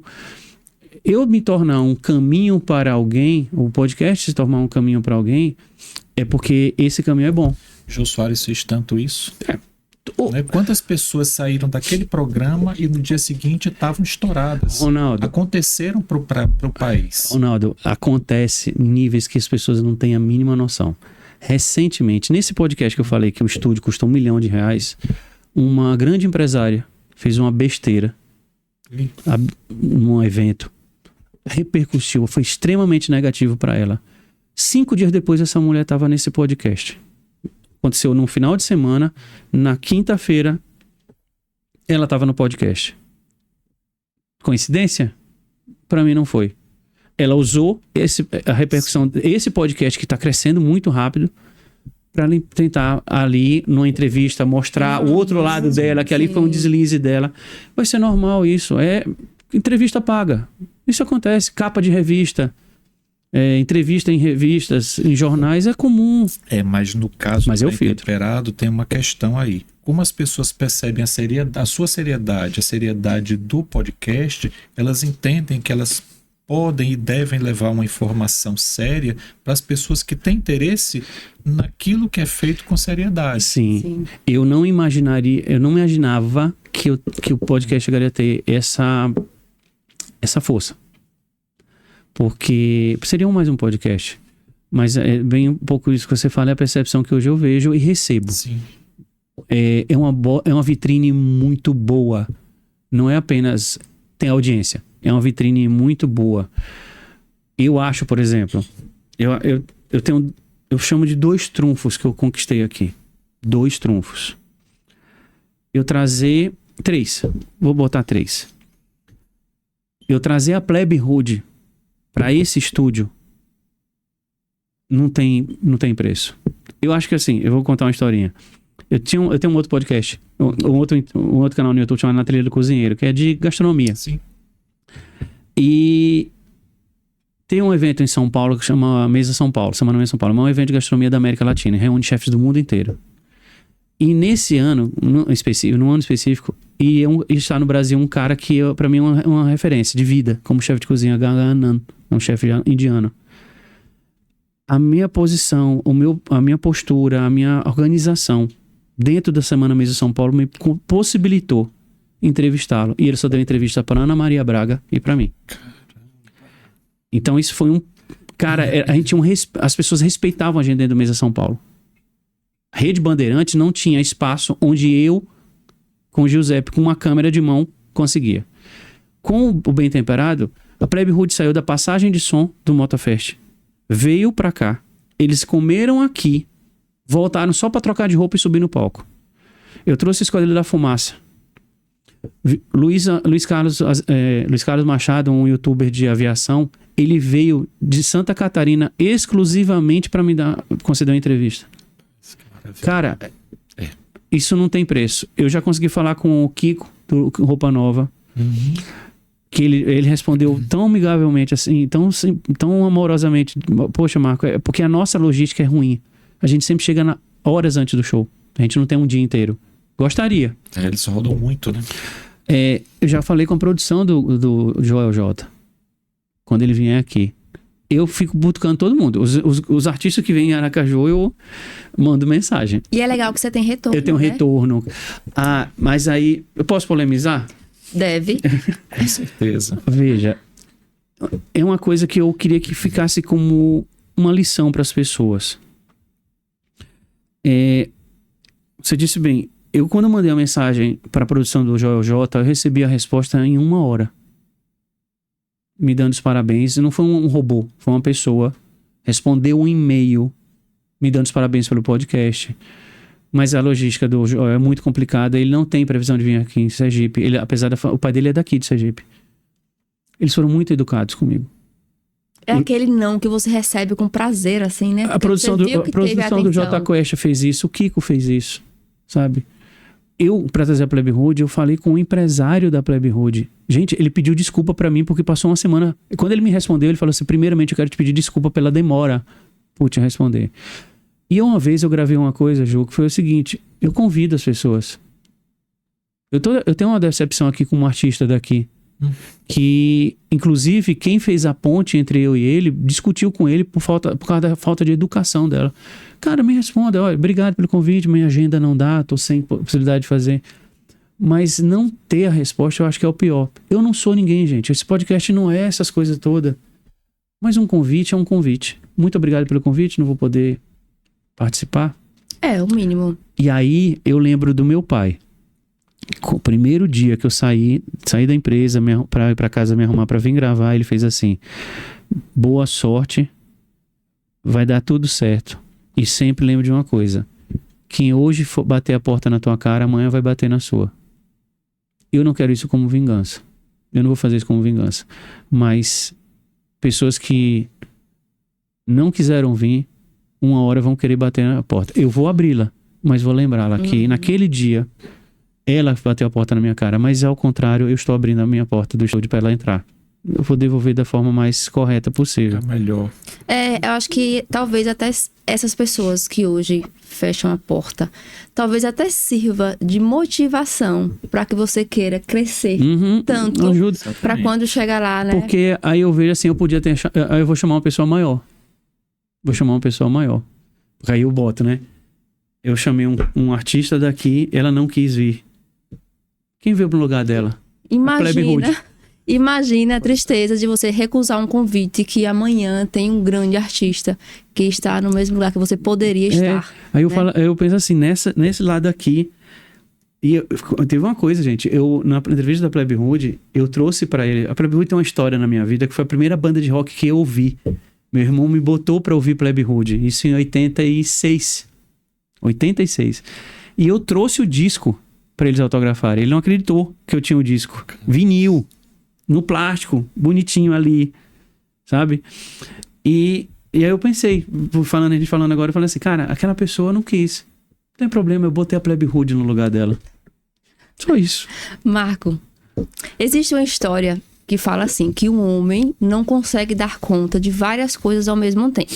eu me tornar um caminho para alguém, o podcast se tornar um caminho para alguém, é porque esse caminho é bom. Jô Soares fez tanto isso. Né? Quantas pessoas saíram daquele programa e no dia seguinte estavam estouradas? Ronaldo, Aconteceram para o país. Ronaldo, acontece em níveis que as pessoas não têm a mínima noção. Recentemente, nesse podcast que eu falei que o estúdio custou R$1 milhão, uma grande empresária fez uma besteira num evento. Repercutiu, foi extremamente negativo para ela. 5 dias depois, essa mulher estava nesse podcast. Aconteceu no final de semana, na quinta-feira, ela estava no podcast. Coincidência? Para mim não foi. Ela usou a repercussão desse podcast que está crescendo muito rápido para tentar ali, numa entrevista, mostrar o outro lado dela, que ali foi um deslize dela. Vai ser normal isso. É entrevista paga. Isso acontece. Capa de revista, entrevista em revistas, em jornais, é comum. Mas no caso Mas eu filtro. Temperado, tem uma questão aí. Como as pessoas percebem a sua seriedade, a seriedade do podcast, elas entendem que elas podem e devem levar uma informação séria para as pessoas que têm interesse naquilo que é feito com seriedade. Sim. Eu não imaginava que o podcast chegaria a ter essa força. Porque seria mais um podcast. Mas é bem um pouco isso que você fala, é a percepção que hoje eu vejo e recebo. Sim. É uma vitrine muito boa. Não é apenas ter audiência. É uma vitrine muito boa. Eu acho, por exemplo, eu chamo de 2 trunfos que eu conquistei aqui. 2 trunfos. Eu trazer 3. Vou botar 3. Eu trazer a Plebe Hood para esse estúdio não tem preço. Eu acho que assim, eu vou contar uma historinha. Eu tenho um outro podcast, um outro canal no YouTube chamado Na Trilha do Cozinheiro, que é de gastronomia. Sim. E tem um evento em São Paulo que chama Mesa São Paulo, Semana Mesa São Paulo. É um evento de gastronomia da América Latina, reúne chefes do mundo inteiro. E nesse ano, num ano específico, está no Brasil um cara que para mim é uma referência de vida, como chefe de cozinha, Gagan Anand, um chefe indiano. A minha posição, a minha postura, a minha organização dentro da Semana Mesa São Paulo me possibilitou entrevistá-lo. E ele só deu entrevista para Ana Maria Braga e para mim. Então isso foi Cara, a gente as pessoas respeitavam a gente dentro do Mesa São Paulo. A Rede Bandeirantes não tinha espaço onde eu, com o Giuseppe, com uma câmera de mão, conseguia. Com o Bem Temperado, a Plebe Hood saiu da passagem de som do Motofest. Veio pra cá. Eles comeram aqui, voltaram só pra trocar de roupa e subir no palco. Eu trouxe a Esquadrilha da Fumaça. Luiz Carlos Machado, um youtuber de aviação, ele veio de Santa Catarina exclusivamente para me conceder uma entrevista. Cara, isso não tem preço. Eu já consegui falar com o Kiko do Roupa Nova, que ele respondeu tão amigavelmente assim, tão amorosamente. Poxa, Marco, é porque a nossa logística é ruim. A gente sempre chega horas antes do show. A gente não tem um dia inteiro. Gostaria. Eles rodam muito, né? Eu já falei com a produção do Joel J. Quando ele vier aqui. Eu fico butucando todo mundo. Os artistas que vêm em Aracaju, eu mando mensagem. E é legal que você tem retorno, eu tenho retorno. Mas aí... Eu posso polemizar? Deve. Com certeza. Veja, é uma coisa que eu queria que ficasse como uma lição para as pessoas. Você disse bem, quando eu mandei a mensagem para a produção do Joel J, eu recebi a resposta em 1 hora. Me dando os parabéns. Não foi um robô, foi uma pessoa. Respondeu um e-mail me dando os parabéns pelo podcast. Mas a logística do Joel é muito complicada. Ele não tem previsão de vir aqui em Sergipe. O pai dele é daqui de Sergipe. Eles foram muito educados comigo. É aquele não que você recebe com prazer, assim, né? A produção do J Quest fez isso, o Kiko fez isso, sabe? Pra trazer a Plebe Hood, eu falei com o empresário da Plebe Hood. Gente, ele pediu desculpa pra mim porque passou uma semana. Quando ele me respondeu, ele falou assim: primeiramente, eu quero te pedir desculpa pela demora por te responder. E uma vez eu gravei uma coisa, Ju, que foi o seguinte: eu convido as pessoas. Eu tenho uma decepção aqui com um artista daqui. Que, inclusive, quem fez a ponte entre eu e ele discutiu com ele por causa da falta de educação dela. Cara, me responda: olha, obrigado pelo convite, minha agenda não dá, tô sem possibilidade de fazer. Mas não ter a resposta eu acho que é o pior. Eu não sou ninguém, gente. Esse podcast não é essas coisas todas. Mas um convite é um convite. Muito obrigado pelo convite, não vou poder participar. É, o mínimo. E aí eu lembro do meu pai. O primeiro dia que eu saí da empresa pra ir pra casa me arrumar pra vir gravar, ele fez assim: boa sorte, vai dar tudo certo. E sempre lembro de uma coisa: quem hoje for bater a porta na tua cara, amanhã vai bater na sua. Eu não quero isso como vingança. Eu não vou fazer isso como vingança. Mas pessoas que não quiseram vir, uma hora vão querer bater na porta. Eu vou abri-la, mas vou lembrá-la que naquele dia ela bateu a porta na minha cara, mas ao contrário, eu estou abrindo a minha porta do estúdio para ela entrar. Eu vou devolver da forma mais correta possível. É melhor. Eu acho que talvez até essas pessoas que hoje fecham a porta, talvez até sirva de motivação para que você queira crescer tanto para quando chegar lá, né? Porque aí eu vejo assim, aí eu vou chamar uma pessoa maior. Porque aí eu boto, né? Eu chamei um artista daqui, ela não quis vir. Quem veio pro lugar dela? Imagina a tristeza de você recusar um convite que amanhã tem um grande artista que está no mesmo lugar que você poderia estar. Aí eu penso assim, nesse lado aqui. E teve uma coisa, gente. Na entrevista da Plebe Hood, eu trouxe pra ele. A Plebe Hood tem uma história na minha vida que foi a primeira banda de rock que eu ouvi. Meu irmão me botou pra ouvir Plebe Hood. Isso em 86. E eu trouxe o disco pra eles autografarem. Ele não acreditou que eu tinha o disco. Vinil. No plástico. Bonitinho ali. Sabe? E aí eu pensei, a gente falando agora, eu falei assim, cara, aquela pessoa não quis. Não tem problema, eu botei a Plebe Hood no lugar dela. Só isso. Marco, existe uma história que fala assim, que um homem não consegue dar conta de várias coisas ao mesmo tempo.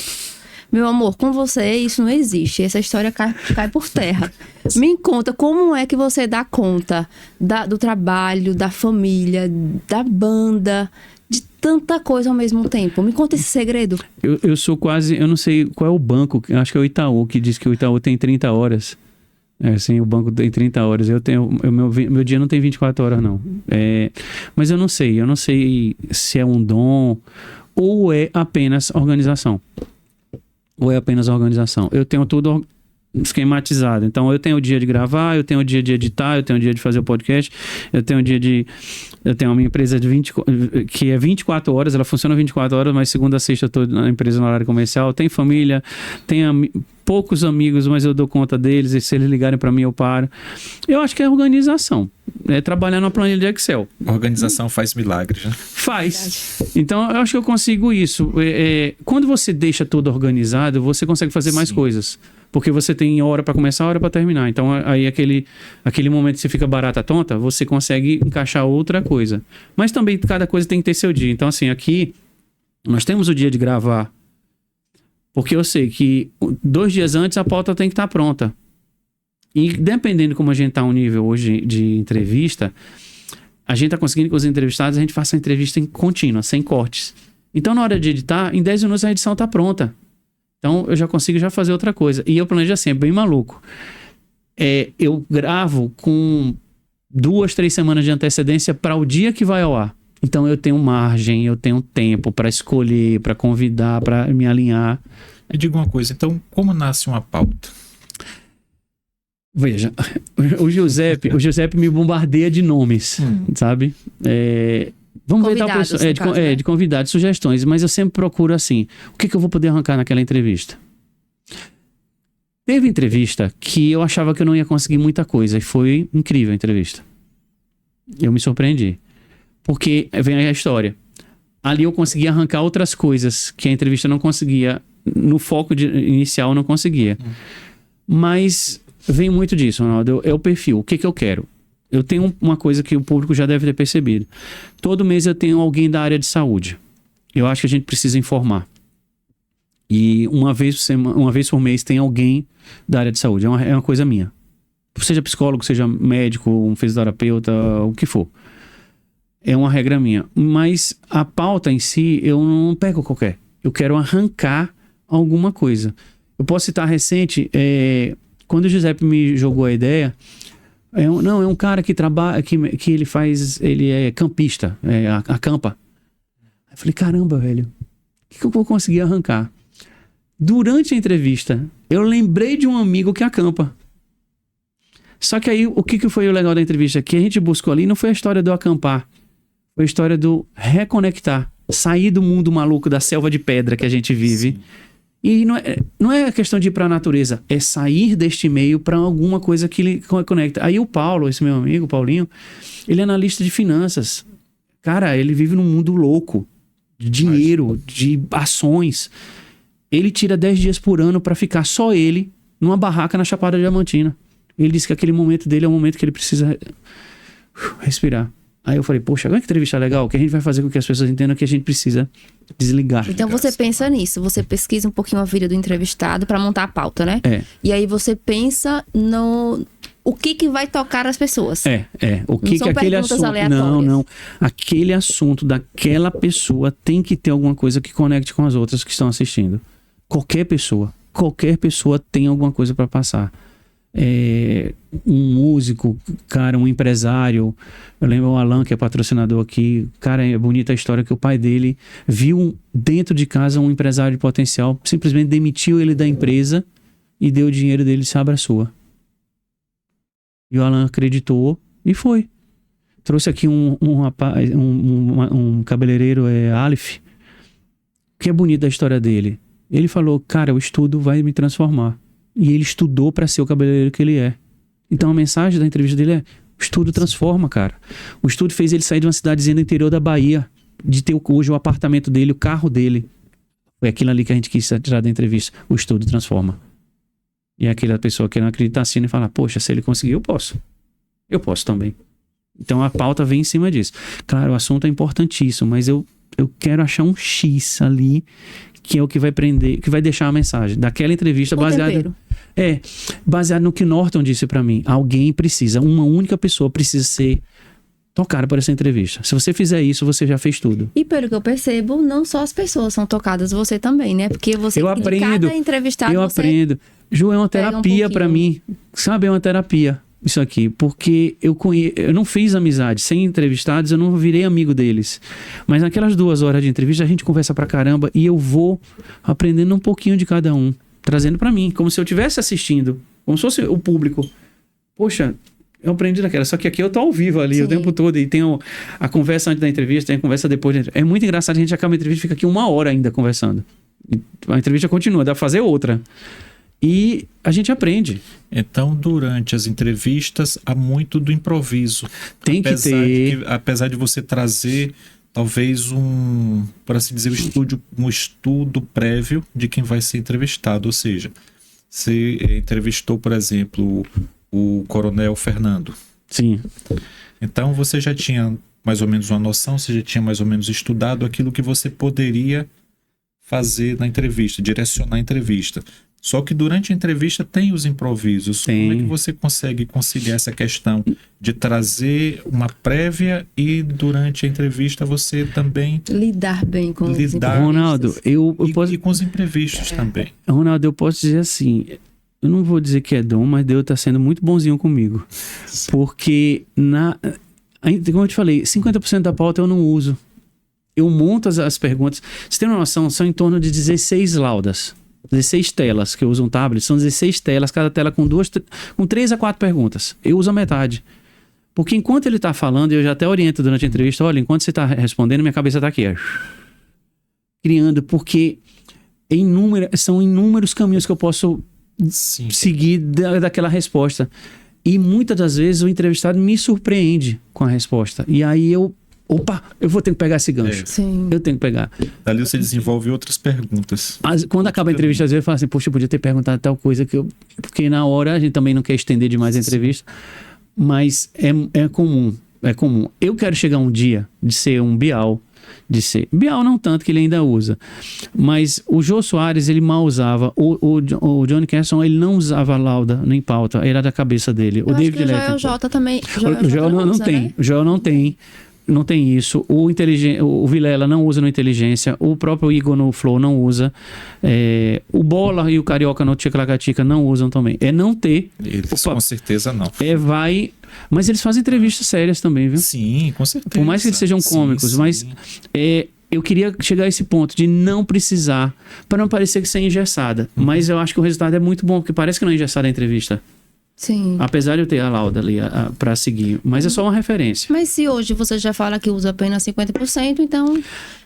Meu amor, com você isso não existe. Essa história cai por terra. Me conta como é que você dá conta do trabalho, da família, da banda, de tanta coisa ao mesmo tempo. Me conta esse segredo. Eu sou quase... Eu não sei qual é o banco. Acho que é o Itaú, que diz que o Itaú tem 30 horas. Assim, o banco tem 30 horas. Meu dia não tem 24 horas, não. Mas eu não sei. Eu não sei se é um dom ou é apenas organização. Eu tenho tudo esquematizado. Então, eu tenho o dia de gravar, eu tenho o dia de editar, eu tenho o dia de fazer o podcast, eu tenho uma empresa que é 24 horas, ela funciona 24 horas, mas segunda a sexta eu estou na empresa no horário comercial. Tem família, poucos amigos, mas eu dou conta deles, e se eles ligarem para mim, eu paro. Eu acho que é organização. É trabalhar numa planilha de Excel. Organização faz milagres, né? Faz. Então, eu acho que eu consigo isso. Quando você deixa tudo organizado, você consegue fazer mais coisas. Porque você tem hora para começar, hora para terminar. Então, aí aquele momento que você fica barata tonta, você consegue encaixar outra coisa. Mas também cada coisa tem que ter seu dia. Então, assim, aqui nós temos o dia de gravar. Porque eu sei que 2 dias antes a pauta tem que estar pronta. E dependendo de como a gente está um nível hoje de entrevista, a gente está conseguindo que os entrevistados, a gente faça a entrevista em contínua, sem cortes. Então, na hora de editar, em 10 minutos a edição está pronta. Então, eu já consigo fazer outra coisa. E eu planejo assim, é bem maluco. Eu gravo com 2, 3 semanas de antecedência para o dia que vai ao ar. Então, eu tenho margem, eu tenho tempo para escolher, para convidar, para me alinhar. Me diga uma coisa, então, como nasce uma pauta? Veja, o Giuseppe me bombardeia de nomes, sabe? Vamos ver tal pessoa. De convidados, sugestões, mas eu sempre procuro assim, o que eu vou poder arrancar naquela entrevista? Teve entrevista que eu achava que eu não ia conseguir muita coisa, e foi incrível a entrevista. Eu me surpreendi. Porque vem aí a história. ali eu consegui arrancar outras coisas que a entrevista não conseguia. No foco inicial não conseguia. Mas vem muito disso, Ronaldo. É o perfil. O que eu quero? Eu tenho uma coisa que o público já deve ter percebido. Todo mês eu tenho alguém da área de saúde. Eu acho que a gente precisa informar. E uma vez por mês tem alguém da área de saúde. É uma coisa minha. Seja psicólogo, seja médico, um fisioterapeuta, o que for. É uma regra minha. Mas a pauta em si, eu não pego qualquer. Eu quero arrancar alguma coisa. Eu posso citar recente, quando o Giuseppe me jogou a ideia, é um cara que trabalha, que ele é campista, acampa. Eu falei, caramba, velho, o que eu vou conseguir arrancar? Durante a entrevista, eu lembrei de um amigo que acampa. Só que aí, o que foi o legal da entrevista? Que a gente buscou ali não foi a história do acampar, foi a história do reconectar, sair do mundo maluco da selva de pedra que a gente vive. Sim. E não é questão de ir para a natureza, é sair deste meio para alguma coisa que ele conecta. Aí o Paulo, esse meu amigo, Paulinho, ele é analista de finanças. Cara, ele vive num mundo louco, de dinheiro, de ações. Ele tira 10 dias por ano para ficar só ele numa barraca na Chapada Diamantina. Ele disse que aquele momento dele é o momento que ele precisa respirar. Aí eu falei, poxa, agora que entrevista legal, que a gente vai fazer com que as pessoas entendam que a gente precisa desligar. Então você pensa nisso, você pesquisa um pouquinho a vida do entrevistado para montar a pauta, né? E aí você pensa no o que vai tocar as pessoas. O que aquele assunto... aleatórias. Não. Aquele assunto daquela pessoa tem que ter alguma coisa que conecte com as outras que estão assistindo. Qualquer pessoa tem alguma coisa para passar. Um músico, cara, um empresário. Eu lembro o Alan, que é patrocinador aqui. Cara, é bonita a história que o pai dele viu dentro de casa um empresário de potencial, simplesmente demitiu ele da empresa e deu o dinheiro dele e se abraçou. E o Alan acreditou e foi. Trouxe aqui um rapaz, um cabeleireiro, Aleph. O que é bonito da história dele? Ele falou, cara, o estudo vai me transformar. E ele estudou para ser o cabeleireiro que ele é. Então a mensagem da entrevista dele é: o estudo transforma, cara. O estudo fez ele sair de uma cidadezinha do interior da Bahia, de ter hoje o apartamento dele, o carro dele. Foi aquilo ali que a gente quis tirar da entrevista. O estudo transforma. E é aquela pessoa que não acredita assim e fala: poxa, se ele conseguiu, eu posso. Eu posso também. Então a pauta vem em cima disso. Claro, o assunto é importantíssimo, mas eu quero achar um X ali, que é o que vai prender, que vai deixar a mensagem daquela entrevista baseado no que Norton disse pra mim. Alguém precisa, uma única pessoa precisa ser tocada por essa entrevista. Se você fizer isso, você já fez tudo. E pelo que eu percebo, não só as pessoas são tocadas, você também, né? Porque você, cada entrevistado, aprendo. Ju, é uma terapia pra mim. Sabe, é uma terapia isso aqui, porque eu não fiz amizade. Sem entrevistados, eu não virei amigo deles. Mas naquelas 2 horas de entrevista, a gente conversa pra caramba e eu vou aprendendo um pouquinho de cada um, trazendo pra mim, como se eu estivesse assistindo, como se fosse o público. Poxa, eu aprendi daquela, só que aqui eu tô ao vivo ali. Sim. O tempo todo, e tem a conversa antes da entrevista, tem a conversa depois da entrevista. É muito engraçado, a gente acaba a entrevista e fica aqui 1 hora ainda conversando. E a entrevista continua, dá pra fazer outra. E a gente aprende. Então, durante as entrevistas, há muito do improviso. Tem que ter. Apesar de você trazer, talvez, por assim dizer, um estudo prévio de quem vai ser entrevistado. Ou seja, você entrevistou, por exemplo, o Coronel Fernando. Sim. Então, você já tinha mais ou menos uma noção, você já tinha mais ou menos estudado aquilo que você poderia fazer na entrevista, direcionar a entrevista. Só que durante a entrevista tem os improvisos. Tem. Como é que você consegue conciliar essa questão de trazer uma prévia e durante a entrevista você também... lidar bem com os imprevistos. Ronaldo, e com os imprevistos também. Ronaldo, eu posso dizer assim, eu não vou dizer que é dom, mas Deus está sendo muito bonzinho comigo. Porque, como eu te falei, 50% da pauta eu não uso. Eu monto as perguntas. Você tem uma noção, são em torno de 16 laudas. 16 telas que eu uso um tablet, são 16 telas, cada tela com 3 a 4 perguntas. Eu uso a metade. Porque enquanto ele está falando, eu já até oriento durante a entrevista, olha, enquanto você está respondendo, minha cabeça está aqui. Criando, porque são inúmeros caminhos que eu posso seguir daquela resposta. E muitas das vezes o entrevistado me surpreende com a resposta. E aí eu opa, eu vou ter que pegar esse gancho. Sim. Eu tenho que pegar. Dali você desenvolve outras perguntas. Quando acaba a entrevista, às vezes eu falo assim, poxa, eu podia ter perguntado tal coisa que eu... Porque na hora a gente também não quer estender demais a entrevista, mas é comum. Eu quero chegar um dia de ser um Bial, Bial não tanto, que ele ainda usa, mas o Jô Soares ele mal usava, o Johnny Carson ele não usava lauda nem pauta, era da cabeça dele. Eu acho que o Joel J também. O Joel não tem, né? O Joel não tem isso. O Vilela não usa no Inteligência. O próprio Igor no Flow não usa. O Bola e o Carioca no Ticalacatica não usam também. É não ter. Eles com certeza não. Mas eles fazem entrevistas sérias também, viu? Sim, com certeza. Por mais que eles sejam cômicos, sim. Mas eu queria chegar a esse ponto de não precisar, para não parecer que ser engessada. Mas eu acho que o resultado é muito bom, porque parece que não é engessada a entrevista. Sim. Apesar de eu ter a lauda ali para seguir. Mas é só uma referência. Mas se hoje você já fala que usa apenas 50%, então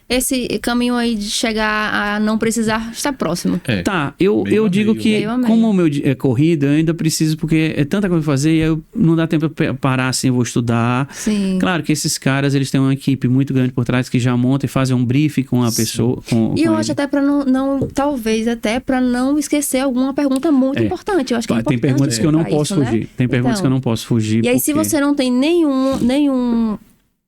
esse caminho aí de chegar a não precisar está próximo. Tá, eu digo que como o meu é corrido, eu ainda preciso, porque é tanta coisa pra fazer e eu não dá tempo pra parar assim, eu vou estudar. Sim. Claro que esses caras, eles têm uma equipe muito grande por trás que já monta e fazem um briefing com a pessoa. E eu acho até pra não talvez até pra não esquecer alguma pergunta muito importante. Eu acho que é importante. Tem perguntas que eu não posso fugir. Né? Tem perguntas que eu não posso fugir. E aí, se você não tem nenhum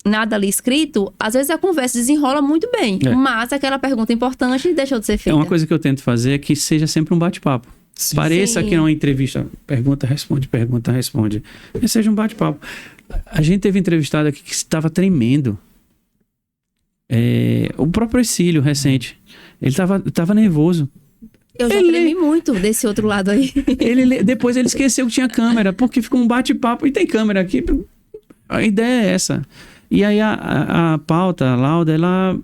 nada ali escrito, às vezes a conversa desenrola muito bem, mas aquela pergunta importante deixou de ser feita. Uma coisa que eu tento fazer é que seja sempre um bate-papo. Pareça que não é uma entrevista, pergunta, responde, e seja um bate-papo. A gente teve entrevistado aqui que estava tremendo. O próprio Ercílio, recente, ele estava nervoso. Eu já tremi muito desse outro lado aí. Depois ele esqueceu que tinha câmera, porque ficou um bate-papo e tem câmera aqui. A ideia é essa. E aí a pauta, a lauda, ela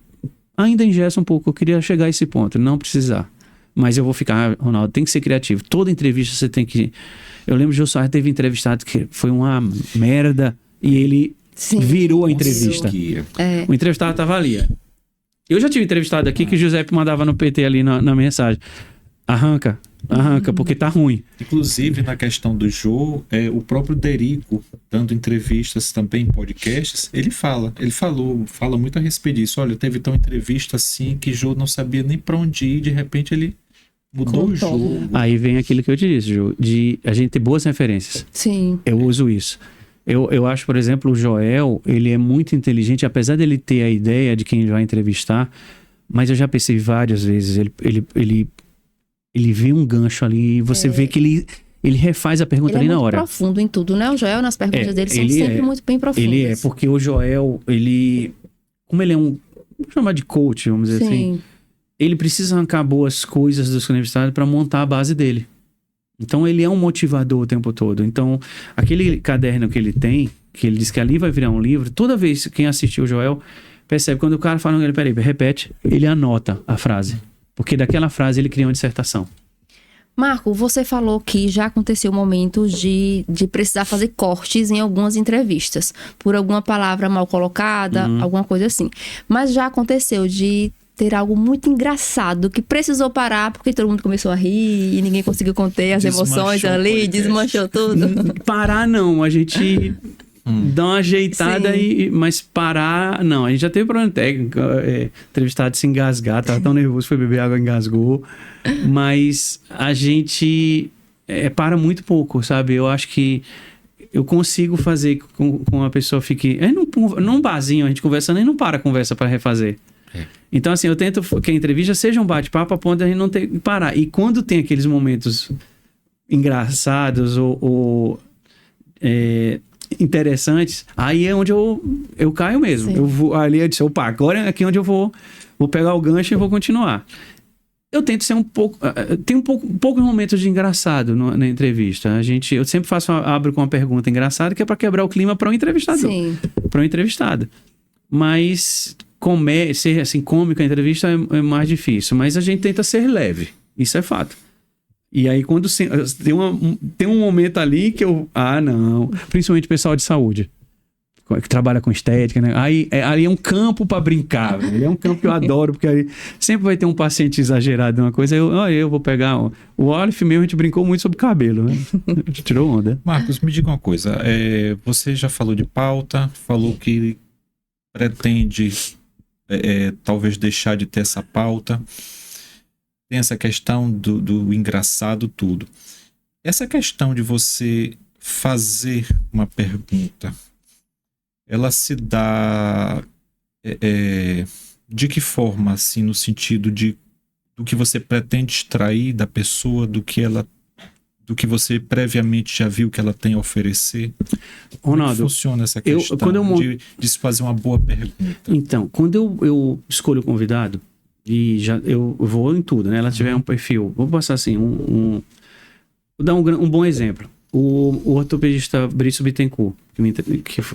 ainda engessa um pouco. Eu queria chegar a esse ponto, não precisar. Mas eu vou ficar, Ronaldo, tem que ser criativo. Toda entrevista você tem que... Eu lembro que o Jô Soares teve entrevistado que foi uma merda e ele virou a entrevista. O entrevistado estava ali. Eu já tive entrevistado aqui que o Giuseppe mandava no PT ali na mensagem. Arranca, porque tá ruim. Inclusive, na questão do Jô, o próprio Derico, dando entrevistas também em podcasts, ele fala muito a respeito disso. Olha, teve tão entrevista assim que Jô não sabia nem pra onde ir, de repente ele mudou o jogo. Aí vem aquilo que eu te disse, Jô, de a gente ter boas referências. Sim. Eu uso isso. Eu acho, por exemplo, o Joel, ele é muito inteligente, apesar dele ter a ideia de quem ele vai entrevistar, mas eu já pensei várias vezes, ele vê um gancho ali e você vê que ele refaz a pergunta ali na hora. Ele é muito profundo em tudo, né? O Joel, nas perguntas dele, são sempre muito bem profundas. Ele é, porque o Joel, como ele é vamos chamar de coach, vamos dizer assim, ele precisa arrancar boas coisas dos entrevistados para montar a base dele. Então ele é um motivador o tempo todo. Então aquele caderno que ele tem, que ele diz que ali vai virar um livro, toda vez quem assistiu o Joel percebe, quando o cara fala, peraí, repete, ele anota a frase. Porque daquela frase ele cria uma dissertação. Marco, você falou que já aconteceu momentos de precisar fazer cortes em algumas entrevistas. Por alguma palavra mal colocada, alguma coisa assim. Mas já aconteceu de ter algo muito engraçado que precisou parar porque todo mundo começou a rir e ninguém conseguiu conter as emoções ali, desmanchou tudo. Parar não, a gente dá uma ajeitada, mas parar não. A gente já teve problema técnico, entrevistado se engasgar, tava tão nervoso, foi beber água, engasgou. Mas a gente para muito pouco, sabe? Eu acho que eu consigo fazer com a pessoa fique... num barzinho, a gente conversando e não para a conversa para refazer. Então, assim, eu tento que a entrevista seja um bate-papo a ponto de a gente não ter que parar. E quando tem aqueles momentos engraçados ou interessantes, aí é onde eu caio mesmo. Eu vou ali, eu disse, opa, agora é aqui onde eu vou pegar o gancho e vou continuar. Eu tento ser um pouco... Tem poucos momentos de engraçado na entrevista. Eu sempre abro com uma pergunta engraçada que é para quebrar o clima para o entrevistador. Para o entrevistado. Mas... ser assim, cômico a entrevista é mais difícil, mas a gente tenta ser leve, isso é fato. E aí quando tem um momento ali que não, principalmente o pessoal de saúde que trabalha com estética, né? Aí é um campo para brincar, é um campo que eu adoro, porque aí sempre vai ter um paciente exagerado em uma coisa, eu vou pegar o Olive mesmo, a gente brincou muito sobre cabelo, né? A gente tirou onda. Marcos, me diga uma coisa, você já falou de pauta, falou que pretende talvez deixar de ter essa pauta. Tem essa questão do engraçado, tudo. Essa questão de você fazer uma pergunta, ela se dá de que forma, assim, no sentido do que você pretende extrair da pessoa, do que você previamente já viu que ela tem a oferecer? Ronaldo, como funciona essa questão de se fazer uma boa pergunta? Então, quando eu escolho o convidado, e eu vou em tudo, né? Ela tiver um perfil, vou passar assim, vou dar um bom exemplo. O ortopedista Brício Bittencourt, que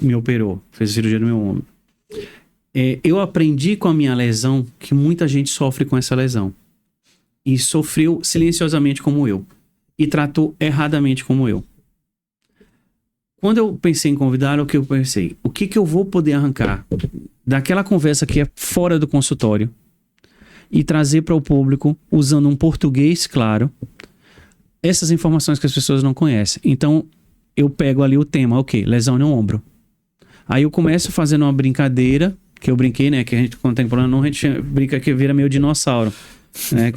me operou, fez a cirurgia no meu ombro. Eu aprendi com a minha lesão que muita gente sofre com essa lesão. E sofreu silenciosamente como eu. E tratou erradamente como eu. Quando eu pensei em convidá-lo, o que eu pensei? O que eu vou poder arrancar daquela conversa que é fora do consultório e trazer para o público, usando um português claro, essas informações que as pessoas não conhecem. Então, eu pego ali o tema, ok, lesão no ombro. Aí eu começo fazendo uma brincadeira, que eu brinquei, né, que a gente, quando tem problema, não, a gente brinca que vira meio dinossauro. Né?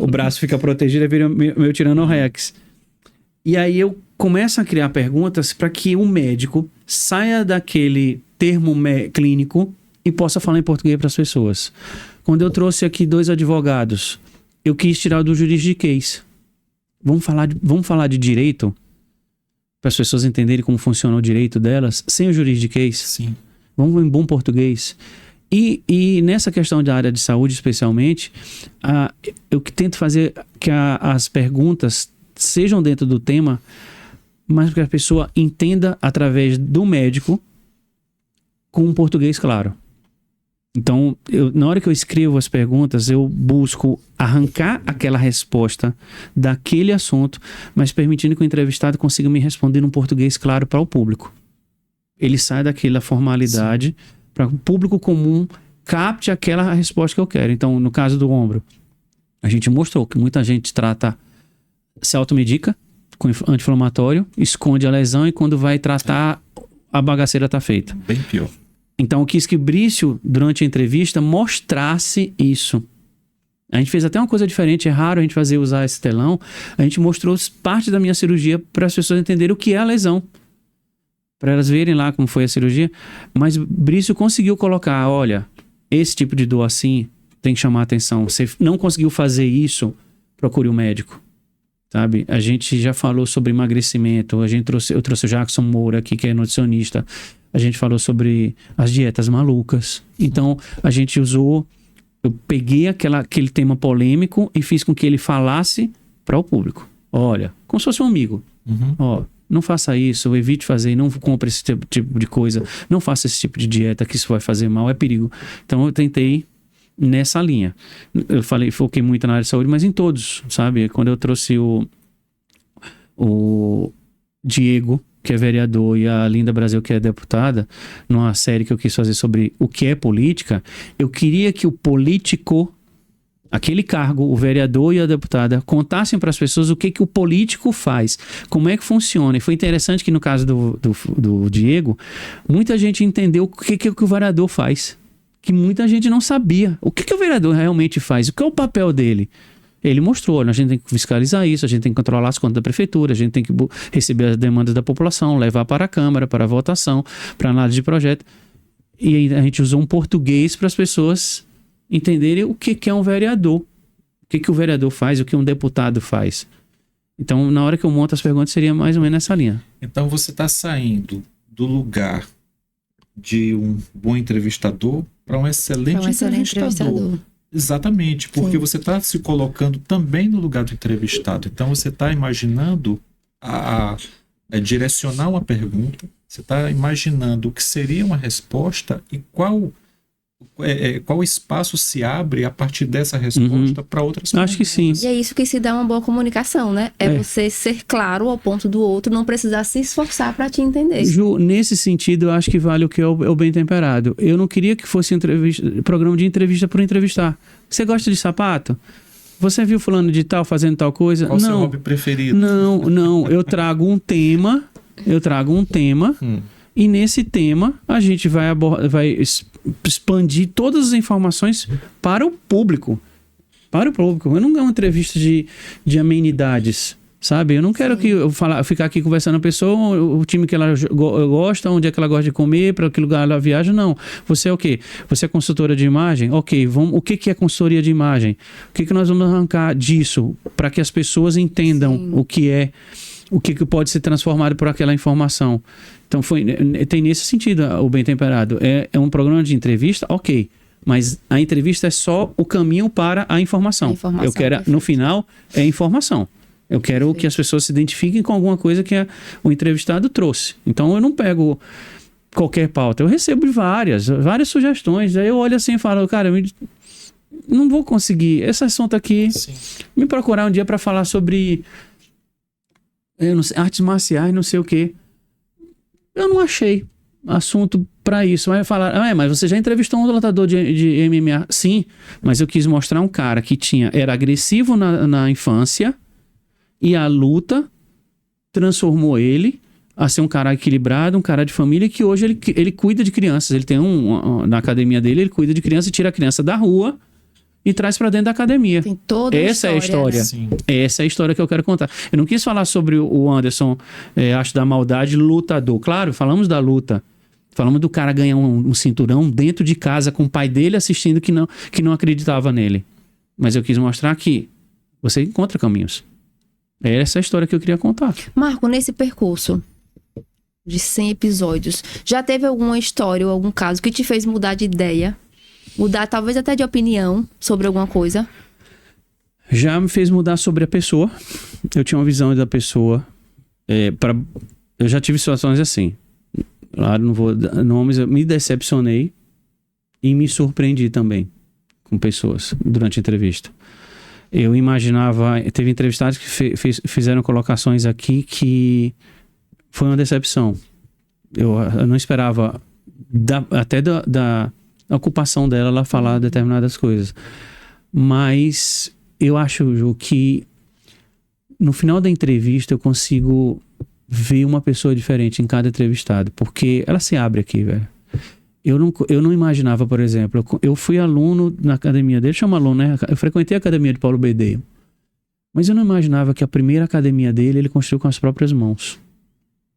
O braço fica protegido e vira meu Tiranorrex. E aí eu começo a criar perguntas para que o médico saia daquele termo clínico e possa falar em português para as pessoas. Quando eu trouxe aqui 2 advogados, eu quis tirar do juridiquês. Vamos falar de direito para as pessoas entenderem como funciona o direito delas sem o juridiquês? Sim. Vamos em bom português. E nessa questão da área de saúde, especialmente, eu tento fazer que as perguntas sejam dentro do tema, mas que a pessoa entenda através do médico com um português claro. Então, na hora que eu escrevo as perguntas, eu busco arrancar aquela resposta daquele assunto, mas permitindo que o entrevistado consiga me responder num português claro para o público. Ele sai daquela formalidade para o público comum capte aquela resposta que eu quero. Então, no caso do ombro, a gente mostrou que muita gente se automedica com anti-inflamatório, esconde a lesão e quando vai tratar, a bagaceira está feita. Bem pior. Então, eu quis que Brício, durante a entrevista, mostrasse isso. A gente fez até uma coisa diferente, é raro a gente usar esse telão. A gente mostrou parte da minha cirurgia para as pessoas entenderem o que é a lesão. Para elas verem lá como foi a cirurgia. Mas Brício conseguiu colocar, olha, esse tipo de dor assim tem que chamar a atenção. Você não conseguiu fazer isso, procure um médico. Sabe? A gente já falou sobre emagrecimento, eu trouxe o Jackson Moura aqui, que é nutricionista. A gente falou sobre as dietas malucas. Então, a gente eu peguei aquele tema polêmico e fiz com que ele falasse para o público. Olha, como se fosse um amigo. Ó, não faça isso, evite fazer, não compre esse tipo de coisa, não faça esse tipo de dieta que isso vai fazer mal, é perigo. Então, eu tentei nessa linha. Eu foquei muito na área de saúde, mas em todos, sabe? Quando eu trouxe o Diego, que é vereador, e a Linda Brasil, que é deputada, numa série que eu quis fazer sobre o que é política, eu queria que o político, aquele cargo, o vereador e a deputada, contassem para as pessoas o que o político faz, como é que funciona. E foi interessante que no caso do Diego, muita gente entendeu o que o vereador faz, que muita gente não sabia. O que o vereador realmente faz, o que é o papel dele. Ele mostrou, a gente tem que fiscalizar isso, a gente tem que controlar as contas da prefeitura, a gente tem que receber as demandas da população, levar para a Câmara, para a votação, para a análise de projeto. E aí a gente usou um português para as pessoas entenderem o que é um vereador, o que o vereador faz, o que um deputado faz. Então, na hora que eu monto as perguntas, seria mais ou menos nessa linha. Então, você está saindo do lugar de um bom entrevistador para um excelente entrevistador. Exatamente, porque você está se colocando também no lugar do entrevistado. Então, você está imaginando direcionar uma pergunta, você está imaginando o que seria uma resposta e qual espaço se abre a partir dessa resposta para outras perguntas. Acho que sim. E é isso que se dá uma boa comunicação, né? Você ser claro ao ponto do outro, não precisar se esforçar para te entender. Ju, nesse sentido, eu acho que vale o que é o bem temperado. Eu não queria que fosse programa de entrevista por entrevistar. Você gosta de sapato? Você viu fulano de tal fazendo tal coisa? Qual o seu hobby preferido? Não. Eu trago um tema E nesse tema, a gente vai expandir todas as informações para o público. Para o público. Eu não quero uma entrevista de amenidades, sabe? Eu não quero ficar aqui conversando com a pessoa, o time que ela gosta, onde é que ela gosta de comer, para que lugar ela viaja. Não. Você é o quê? Você é consultora de imagem? Ok, o que é consultoria de imagem? O que nós vamos arrancar disso para que as pessoas entendam o que pode ser transformado por aquela informação. Então, tem nesse sentido o Bem Temperado. É um programa de entrevista? Ok. Mas a entrevista é só o caminho para a informação. Eu quero, no final, é informação. Eu quero que as pessoas se identifiquem com alguma coisa que o entrevistado trouxe. Então, eu não pego qualquer pauta. Eu recebo várias sugestões. Aí eu olho assim e falo, cara, não vou conseguir. Esse assunto aqui, me procurar um dia para falar sobre artes marciais, não sei o quê. Eu não achei assunto para isso. Vai falar, mas você já entrevistou um lutador de MMA? Sim, mas eu quis mostrar um cara que era agressivo na infância e a luta transformou ele a ser um cara equilibrado, um cara de família, que hoje ele cuida de crianças. Ele tem na academia dele, ele cuida de criança e tira a criança da rua e traz pra dentro da academia. Tem toda Essa é a história. Né? Essa é a história que eu quero contar. Eu não quis falar sobre o Anderson, acho da maldade, lutador. Claro, falamos da luta. Falamos do cara ganhar um cinturão dentro de casa com o pai dele assistindo que não acreditava nele. Mas eu quis mostrar que você encontra caminhos. Essa é a história que eu queria contar. Marco, nesse percurso de 100 episódios, já teve alguma história ou algum caso que te fez mudar de ideia? Mudar talvez até de opinião sobre alguma coisa? Já me fez mudar sobre a pessoa. Eu tinha uma visão da pessoa. Eu já tive situações assim. Claro, não vou dar nomes. Eu me decepcionei e me surpreendi também com pessoas durante a entrevista. Eu imaginava... Teve entrevistados que fizeram colocações aqui que foi uma decepção. Eu não esperava até da ocupação dela ela falar determinadas coisas. Mas eu acho, Ju, que no final da entrevista eu consigo ver uma pessoa diferente em cada entrevistado, porque ela se abre aqui, velho. Eu não imaginava, por exemplo, eu fui aluno na academia dele, chama aluno, né? Eu frequentei a academia de Paulo Bedeio, mas eu não imaginava que a primeira academia dele ele construiu com as próprias mãos.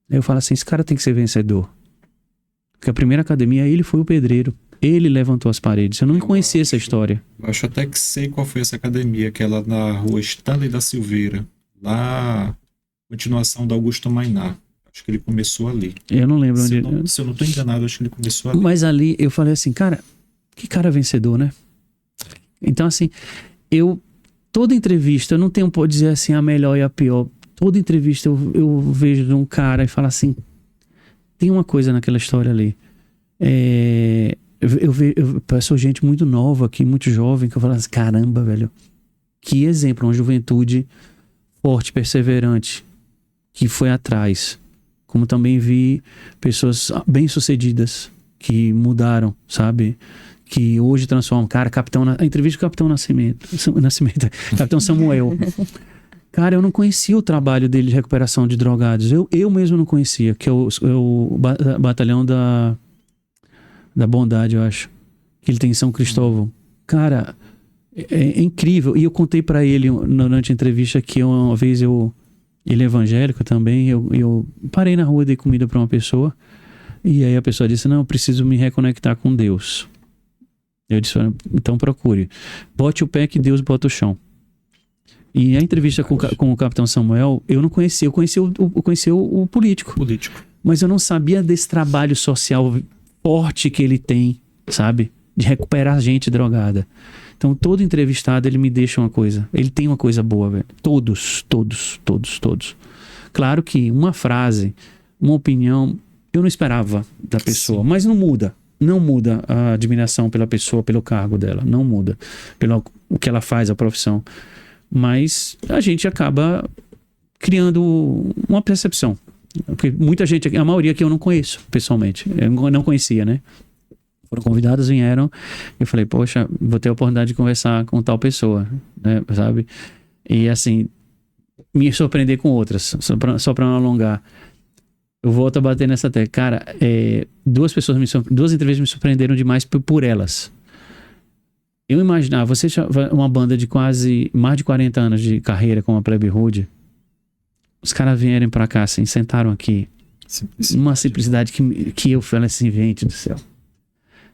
Aí eu falo assim, esse cara tem que ser vencedor. Porque a primeira academia, ele foi o pedreiro. Ele levantou as paredes. Eu não conhecia essa história. Eu acho até que sei qual foi essa academia, aquela na rua Stanley da Silveira. Lá, continuação da Augusto Mainá. Acho que ele começou ali. Eu não lembro onde... Se eu não estou enganado, acho que ele começou ali. Mas ali eu falei assim, cara, que cara vencedor, né? Então assim, toda entrevista, eu não tenho por dizer assim a melhor e a pior. Toda entrevista eu vejo um cara e falo assim, tem uma coisa naquela história ali. Eu peço gente muito nova aqui, muito jovem, que eu falo assim, caramba, velho, que exemplo, uma juventude forte, perseverante, que foi atrás. Como também vi pessoas bem-sucedidas que mudaram, sabe? Que hoje transformam. Cara, a entrevista com o Capitão Nascimento, Capitão Samuel. Cara, eu não conhecia o trabalho dele de recuperação de drogados. Eu mesmo não conhecia, que é o batalhão da Bondade, eu acho. Que ele tem em São Cristóvão. Cara, é incrível. E eu contei pra ele durante a entrevista que uma vez ele é evangélico também, eu parei na rua e dei comida pra uma pessoa. E aí a pessoa disse, não, eu preciso me reconectar com Deus. Eu disse, então procure. Bote o pé que Deus bota o chão. E a entrevista com o Capitão Samuel, eu não conhecia. Eu conhecia o político. Mas eu não sabia desse trabalho social forte que ele tem, sabe? De recuperar gente drogada. Então, todo entrevistado, ele me deixa uma coisa. Ele tem uma coisa boa, velho. Todos. Claro que uma frase, uma opinião, eu não esperava da pessoa. Sim. Mas não muda. Não muda a admiração pela pessoa, pelo cargo dela. Não muda. Pelo o que ela faz, a profissão. Mas a gente acaba criando uma percepção. Porque muita gente, a maioria que eu não conheço pessoalmente. Eu não conhecia, né? Foram convidados, vieram. Eu falei, poxa, vou ter a oportunidade de conversar com tal pessoa, né? Sabe? E assim, me surpreender com outras. Só pra não alongar. eu volto a bater nessa tecla. Cara, duas entrevistas me surpreenderam demais por elas. Eu imaginava, uma banda de quase mais de 40 anos de carreira como a Plebe Hood, os caras vierem pra cá assim, sentaram aqui, uma simplicidade que eu falei assim, gente do céu,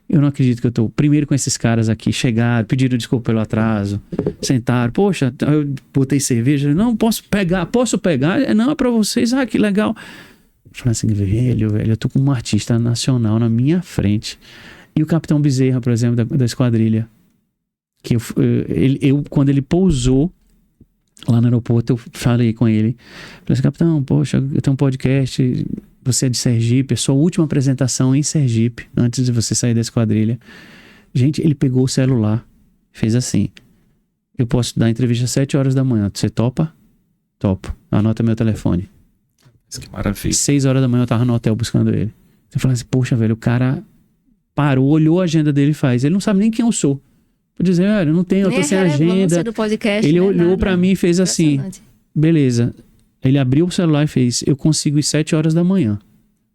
eu não acredito que eu tô primeiro com esses caras aqui, chegaram, pediram desculpa pelo atraso, sentaram, poxa, eu botei cerveja, não, posso pegar? Não, é pra vocês, que legal. Eu falei assim, velho, eu tô com um artista nacional na minha frente, e o Capitão Bezerra, por exemplo, da Esquadrilha, que quando ele pousou lá no aeroporto, eu falei com ele, falei assim, capitão, poxa, eu tenho um podcast, você é de Sergipe, é sua última apresentação em Sergipe, antes de você sair da Esquadrilha. Gente, ele pegou o celular, fez assim, eu posso dar entrevista às 7 horas da manhã, você topa? Topo, anota meu telefone. Que maravilha. 6 horas da manhã eu tava no hotel buscando ele. Eu falei assim, poxa, velho, o cara parou, olhou a agenda dele e faz, ele não sabe nem quem eu sou. Vou dizer, eu não tenho, eu tô sem agenda. Do podcast, ele olhou pra mim e fez assim, beleza. Ele abriu o celular e fez, eu consigo às 7 horas da manhã,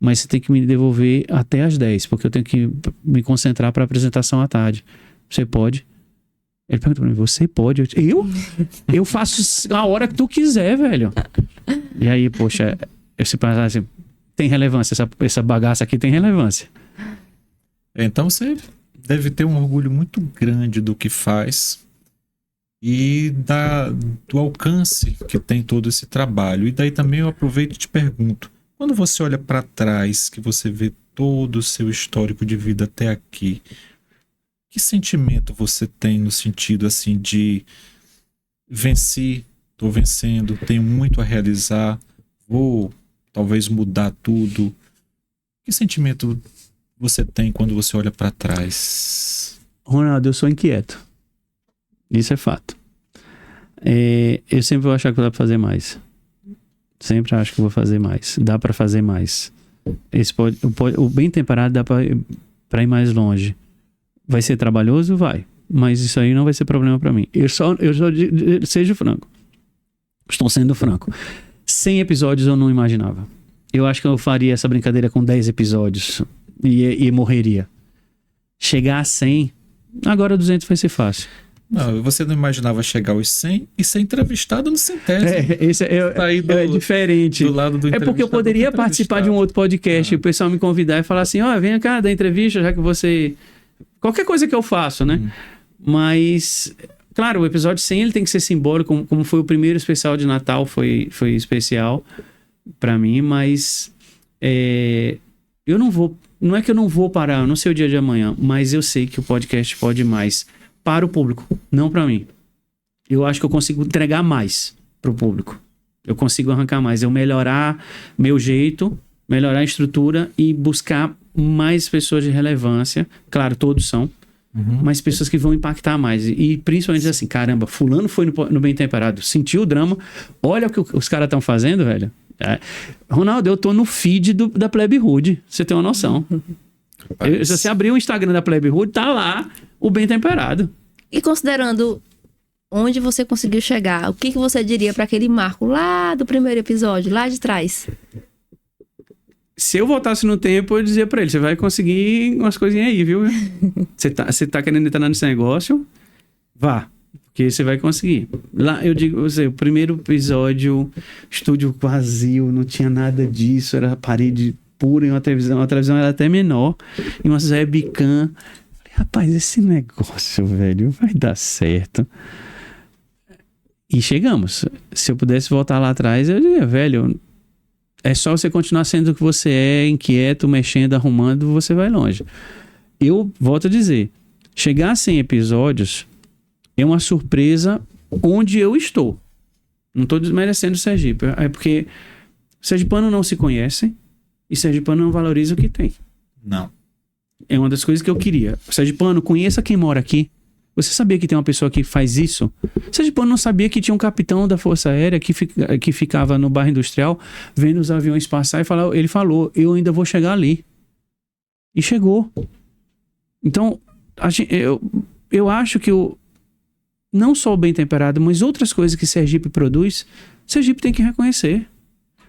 mas você tem que me devolver até às 10, porque eu tenho que me concentrar pra apresentação à tarde. Você pode? Ele perguntou pra mim, você pode? Eu faço a hora que tu quiser, velho. E aí, poxa, eu se pensar assim, tem relevância, essa bagaça aqui tem relevância. Então você deve ter um orgulho muito grande do que faz e do alcance que tem todo esse trabalho. E daí também eu aproveito e te pergunto, quando você olha para trás, que você vê todo o seu histórico de vida até aqui, que sentimento você tem no sentido assim de venci, tô vencendo, tenho muito a realizar, vou talvez mudar tudo? Que sentimento você tem quando você olha para trás? Ronaldo, eu sou inquieto. Isso é fato. Eu sempre vou achar que dá pra fazer mais. Sempre acho que vou fazer mais. Dá pra fazer mais. O bem temperado dá pra ir mais longe. Vai ser trabalhoso? Vai. Mas isso aí não vai ser problema pra mim. Eu só seja franco. Estou sendo franco. 100 episódios eu não imaginava. Eu acho que eu faria essa brincadeira com 10 episódios. E morreria. Chegar a 100, agora 200 vai ser fácil. Não, você não imaginava chegar aos 100 e ser entrevistado no 100º. Esse é diferente. Do lado do é porque eu poderia participar de um outro podcast e o pessoal me convidar e falar assim, vem cá, da entrevista, já que você... Qualquer coisa que eu faço, né? Mas, claro, o episódio 100 ele tem que ser simbólico, como foi o primeiro especial de Natal, foi especial pra mim, mas eu não vou... Não é que eu não vou parar, eu não sei o dia de amanhã, mas eu sei que o podcast pode mais para o público, não para mim. Eu acho que eu consigo entregar mais para o público. Eu consigo arrancar mais, eu melhorar meu jeito, melhorar a estrutura e buscar mais pessoas de relevância. Claro, todos são, mas pessoas que vão impactar mais. E principalmente assim, caramba, fulano foi no Bem Temperado, sentiu o drama, olha o que os caras estão fazendo, velho. Ronaldo, eu tô no feed da Plebe Hood, você tem uma noção. Se você abrir o Instagram da Plebe Hood, tá lá o Bem Temperado. E considerando onde você conseguiu chegar, o que você diria para aquele Marco lá do primeiro episódio, lá de trás? Se eu voltasse no tempo, eu dizia pra ele, você vai conseguir umas coisinhas aí, viu? Você tá querendo entrar nesse negócio? Vá. Porque você vai conseguir. Lá, eu digo, o primeiro episódio, estúdio vazio, não tinha nada disso, era parede pura e uma televisão era até menor, e uma webcam. Falei, rapaz, esse negócio, velho, vai dar certo. E chegamos. Se eu pudesse voltar lá atrás, eu diria, velho, é só você continuar sendo o que você é, inquieto, mexendo, arrumando, você vai longe. Eu volto a dizer, chegar a 100 episódios é uma surpresa onde eu estou. Não estou desmerecendo o Sergipe. É porque o sergipano não se conhece e o sergipano não valoriza o que tem. Não. É uma das coisas que eu queria. O sergipano, conheça quem mora aqui. Você sabia que tem uma pessoa que faz isso? O sergipano não sabia que tinha um capitão da Força Aérea que ficava no bairro industrial vendo os aviões passar e ele falou, eu ainda vou chegar ali. E chegou. Então, eu acho que não só o Bem Temperado, mas outras coisas que Sergipe produz, Sergipe tem que reconhecer.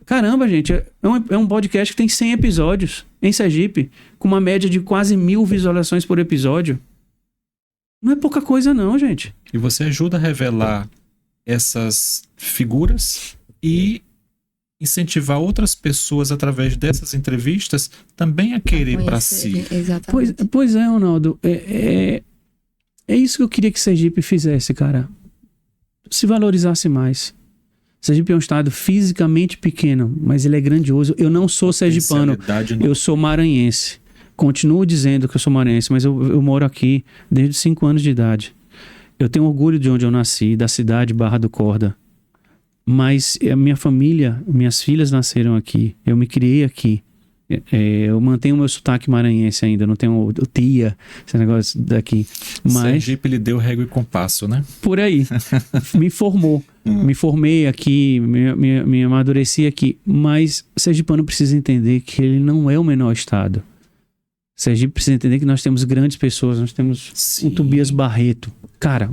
Caramba, gente, é um podcast que tem 100 episódios em Sergipe, com uma média de quase 1.000 visualizações por episódio. Não é pouca coisa não, gente. E você ajuda a revelar essas figuras e incentivar outras pessoas através dessas entrevistas também a querer para si. Exatamente. Pois é, Ronaldo. É isso que eu queria que Sergipe fizesse, cara. Se valorizasse mais. Sergipe é um estado fisicamente pequeno, mas ele é grandioso. Eu não sou sergipano, eu sou maranhense. Continuo dizendo que eu sou maranhense, mas eu moro aqui desde os 5 anos de idade. Eu tenho orgulho de onde eu nasci, da cidade Barra do Corda. Mas a minha família, minhas filhas nasceram aqui. Eu me criei aqui. Eu mantenho o meu sotaque maranhense ainda. Não tenho o tia, esse negócio daqui. Mas Sergipe lhe deu régua e compasso, né? Por aí. Me formou. Me formei aqui, me amadureci aqui. Mas Sergipano precisa entender que ele não é o menor estado. Sergipe precisa entender que nós temos grandes pessoas. Nós temos um Tobias Barreto. Cara,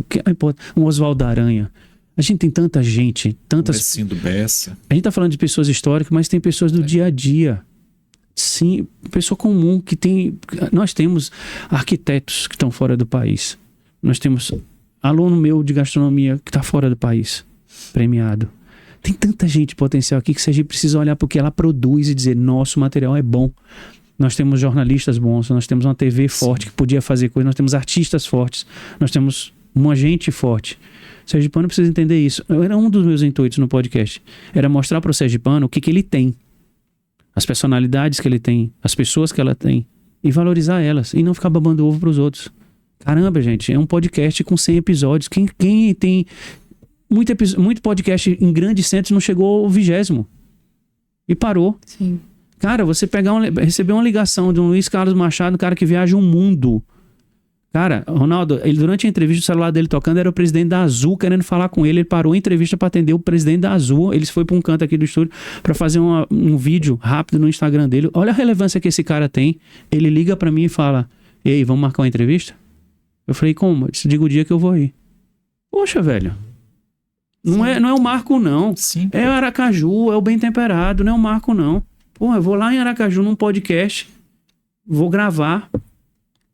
um Oswaldo Aranha. A gente tem tanta gente, tantas... do Bessa. A gente tá falando de pessoas históricas, mas tem pessoas do dia a dia. Sim, pessoa comum que tem... Nós temos arquitetos que estão fora do país. Nós temos aluno meu de gastronomia que está fora do país, premiado. Tem tanta gente potencial aqui que a gente precisa olhar para o que ela produz e dizer, nosso material é bom. Nós temos jornalistas bons, nós temos uma TV forte que podia fazer coisa, nós temos artistas fortes, nós temos uma gente forte. O sergipano precisa entender isso. Era um dos meus intuitos no podcast. Era mostrar para o sergipano o que ele tem. As personalidades que ele tem, as pessoas que ela tem. E valorizar elas. E não ficar babando ovo para os outros. Caramba, gente. É um podcast com 100 episódios. Quem tem muito podcast em grandes centros não chegou ao 20º. E parou. Sim. Cara, você receber uma ligação de um Luiz Carlos Machado, um cara que viaja o mundo. Cara, Ronaldo, ele durante a entrevista, o celular dele tocando, era o presidente da Azul querendo falar com ele. Ele parou a entrevista para atender o presidente da Azul. Ele foi para um canto aqui do estúdio para fazer um vídeo rápido no Instagram dele. Olha a relevância que esse cara tem. Ele liga para mim e fala, ei, vamos marcar uma entrevista? Eu falei, como? Eu disse, diga o dia que eu vou ir. Poxa, velho. Não é o Marco, não. Sim. É o Aracaju, é o Bem Temperado, não é o Marco, não. Pô, eu vou lá em Aracaju num podcast, vou gravar.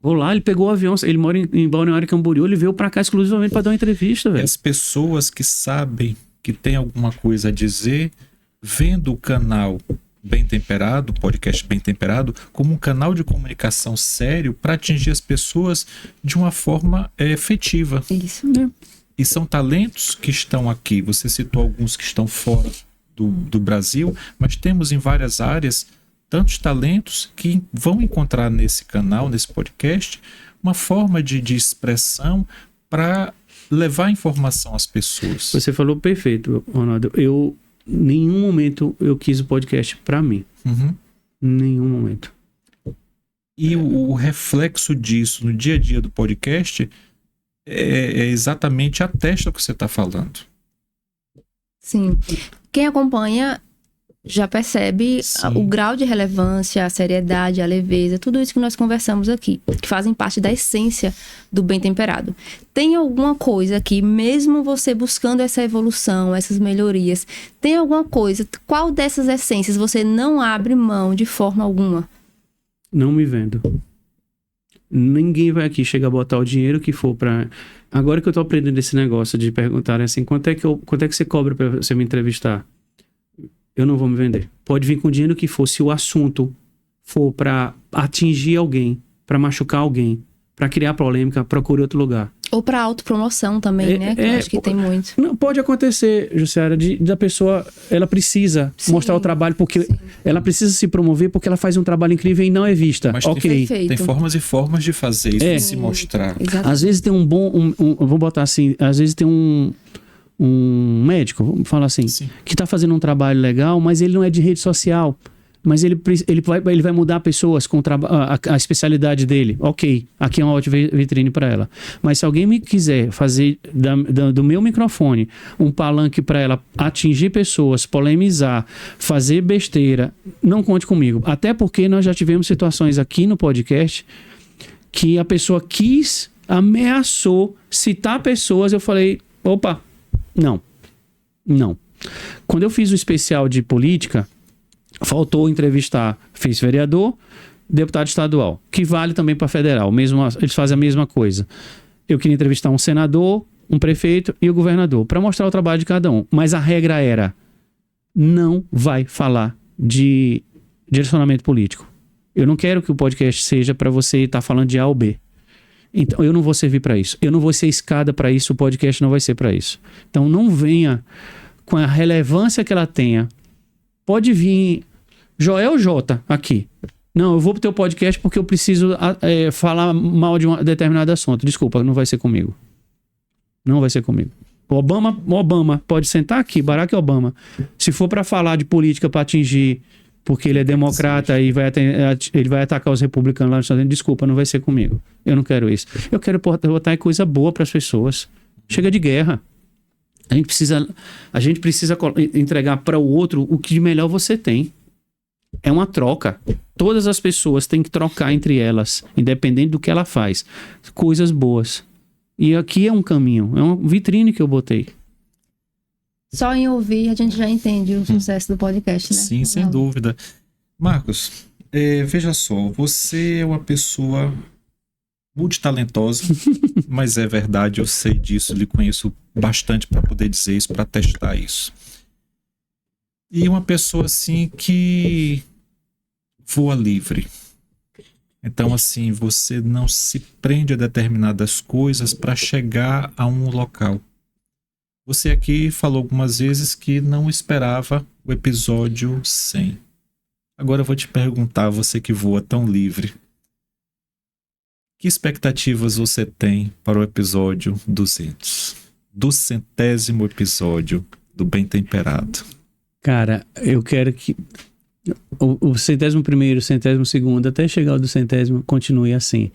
Vou lá, ele pegou o avião, ele mora em Balneário Camboriú, ele veio pra cá exclusivamente pra dar uma entrevista, velho. E as pessoas que sabem que tem alguma coisa a dizer, vendo o canal Bem Temperado, podcast Bem Temperado, como um canal de comunicação sério para atingir as pessoas de uma forma efetiva. Isso mesmo. E são talentos que estão aqui. Você citou alguns que estão fora do Brasil, mas temos em várias áreas tantos talentos que vão encontrar nesse canal, nesse podcast, uma forma de expressão para levar informação às pessoas. Você falou perfeito, Ronaldo. Em nenhum momento eu quis o podcast para mim. Uhum. Nenhum momento. E o reflexo disso no dia a dia do podcast é exatamente a testa que você está falando. Sim. Quem acompanha já percebe o grau de relevância, a seriedade, a leveza, tudo isso que nós conversamos aqui, que fazem parte da essência do Bem Temperado. Tem alguma coisa aqui, mesmo você buscando essa evolução, essas melhorias, tem alguma coisa, qual dessas essências você não abre mão de forma alguma? Não me vendo. Ninguém vai aqui chegar a botar o dinheiro que for pra... Agora que eu tô aprendendo esse negócio de perguntar assim, quanto é que você cobra pra você me entrevistar? Eu não vou me vender. Pode vir com o dinheiro que for, se o assunto for para atingir alguém, para machucar alguém, para criar polêmica, procure outro lugar. Ou para autopromoção também, né? Que eu acho que tem muito. Não, pode acontecer, Jussiara, da pessoa, ela precisa mostrar o trabalho, porque ela precisa se promover, porque ela faz um trabalho incrível e não é vista. Mas tem formas e formas de fazer isso, de se mostrar. Exatamente. Às vezes tem vou botar assim, às vezes tem um médico, vamos falar assim, que está fazendo um trabalho legal, mas ele não é de rede social. Mas ele vai mudar pessoas com a especialidade dele. Ok, aqui é uma ótima vitrine para ela. Mas se alguém me quiser fazer do meu microfone um palanque para ela atingir pessoas, polemizar, fazer besteira, não conte comigo. Até porque nós já tivemos situações aqui no podcast que a pessoa ameaçou citar pessoas. Eu falei, opa, não. Quando eu fiz o especial de política, faltou entrevistar, fiz vereador, deputado estadual, que vale também para federal, eles fazem a mesma coisa. Eu queria entrevistar um senador, um prefeito e o governador, para mostrar o trabalho de cada um. Mas a regra era, não vai falar de direcionamento político. Eu não quero que o podcast seja para você estar falando de A ou B. Então, eu não vou servir para isso. Eu não vou ser escada para isso, o podcast não vai ser para isso. Então, não venha com a relevância que ela tenha. Pode vir Joel J aqui. Não, eu vou pro teu podcast porque eu preciso falar mal de um determinado assunto. Desculpa, não vai ser comigo. Não vai ser comigo. Obama pode sentar aqui, Barack Obama. Se for para falar de política para atingir, porque ele é democrata e ele vai atacar os republicanos lá nos Estados Unidos, desculpa, não vai ser comigo. Eu não quero isso. Eu quero botar coisa boa para as pessoas. Chega de guerra. A gente precisa entregar para o outro o que de melhor você tem. É uma troca. Todas as pessoas têm que trocar entre elas, independente do que ela faz. Coisas boas. E aqui é um caminho, é uma vitrine que eu botei. Só em ouvir a gente já entende o sucesso do podcast, né? Sim, sem dúvida. Marcos, veja só, você é uma pessoa multitalentosa, mas é verdade, eu sei disso, lhe conheço bastante para poder dizer isso, para testar isso. E uma pessoa assim que voa livre. Então, assim, você não se prende a determinadas coisas para chegar a um local. Você aqui falou algumas vezes que não esperava o episódio 100. Agora eu vou te perguntar, você que voa tão livre, que expectativas você tem para o episódio 200? Do 100º episódio do Bem Temperado. Cara, eu quero que o 101º, 102º, até chegar ao do 100º, continue assim.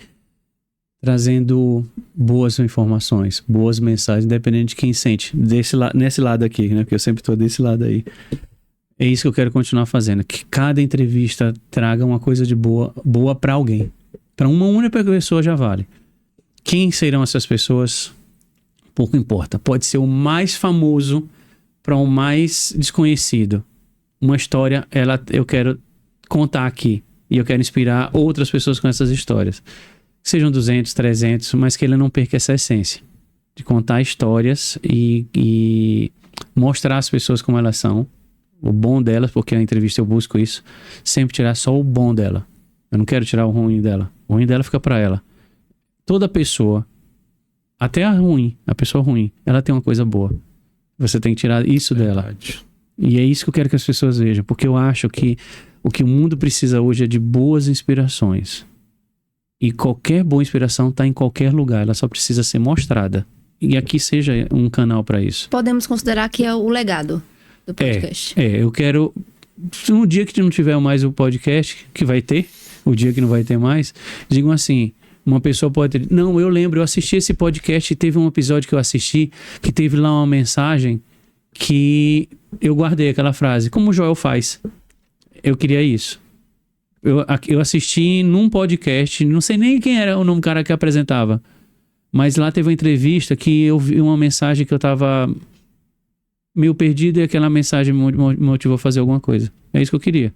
Trazendo boas informações, boas mensagens, independente de quem sente. Nesse lado aqui, né? Porque eu sempre estou desse lado aí. É isso que eu quero continuar fazendo. Que cada entrevista traga uma coisa de boa para alguém. Para uma única pessoa já vale. Quem serão essas pessoas? Pouco importa. Pode ser o mais famoso para o mais desconhecido. Uma história, eu quero contar aqui. E eu quero inspirar outras pessoas com essas histórias. Sejam 200, 300, mas que ele não perca essa essência. De contar histórias e mostrar às pessoas como elas são. O bom delas, porque na entrevista eu busco isso. Sempre tirar só o bom dela. Eu não quero tirar o ruim dela. O ruim dela fica pra ela. Toda pessoa, até a pessoa ruim, ela tem uma coisa boa. Você tem que tirar isso dela. E é isso que eu quero que as pessoas vejam. Porque eu acho que o que o mundo precisa hoje é de boas inspirações. E qualquer boa inspiração está em qualquer lugar. Ela só precisa ser mostrada. E aqui seja um canal para isso. Podemos considerar que é o legado do podcast. Eu quero... No dia que não tiver mais o podcast, que vai ter, o dia que não vai ter mais, digam assim, uma pessoa pode ter... Não, eu lembro, eu assisti esse podcast e teve um episódio que eu assisti que teve lá uma mensagem que eu guardei aquela frase, como o Joel faz. Eu queria isso. Eu assisti num podcast, não sei nem quem era o nome do cara que apresentava, mas lá teve uma entrevista que eu vi uma mensagem que eu tava meio perdido e aquela mensagem me motivou a fazer alguma coisa. É isso que eu queria.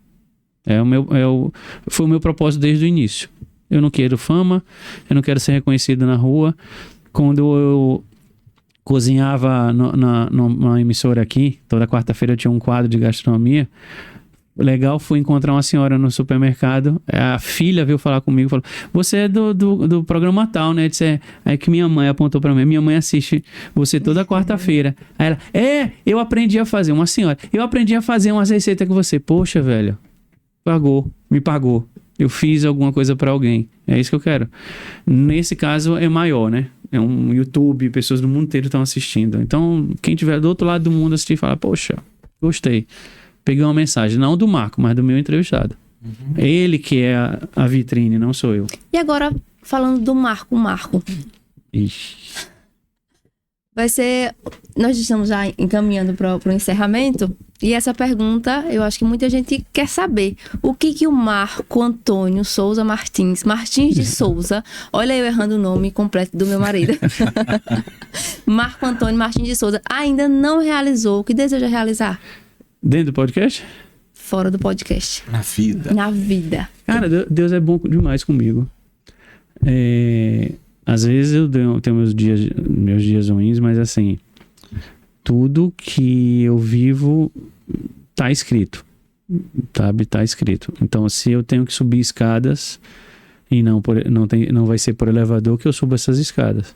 Foi o meu propósito desde o início. Eu não quero fama, eu não quero ser reconhecido na rua. Quando eu cozinhava numa emissora aqui, toda quarta-feira eu tinha um quadro de gastronomia. Legal, fui encontrar uma senhora no supermercado, a filha veio falar comigo e falou, você é do programa tal, né? Eu disse, aí que minha mãe apontou pra mim, minha mãe assiste você toda quarta-feira. Aí ela, eu aprendi a fazer, uma senhora, eu aprendi a fazer umas receitas com você. Poxa, velho, me pagou. Eu fiz alguma coisa pra alguém. É isso que eu quero. Nesse caso é maior, né? É um YouTube, pessoas do mundo inteiro estão assistindo. Então, quem tiver do outro lado do mundo assistir, fala, poxa, gostei. Peguei uma mensagem, não do Marco, mas do meu entrevistado. Uhum. Ele que é a vitrine, não sou eu. E agora, falando do Marco. Ixi. Vai ser... Nós estamos já encaminhando para o encerramento. E essa pergunta, eu acho que muita gente quer saber. O que o Marco Antônio Souza Martins de Souza... Olha eu errando o nome completo do meu marido. Marco Antônio Martins de Souza ainda não realizou. O que deseja realizar? Dentro do podcast? Fora do podcast. Na vida. Na vida. Cara, Deus é bom demais comigo. Às vezes eu tenho meus dias ruins, mas assim, tudo que eu vivo tá escrito, sabe? Tá escrito. Então, se eu tenho que subir escadas e não vai ser por elevador que eu subo essas escadas.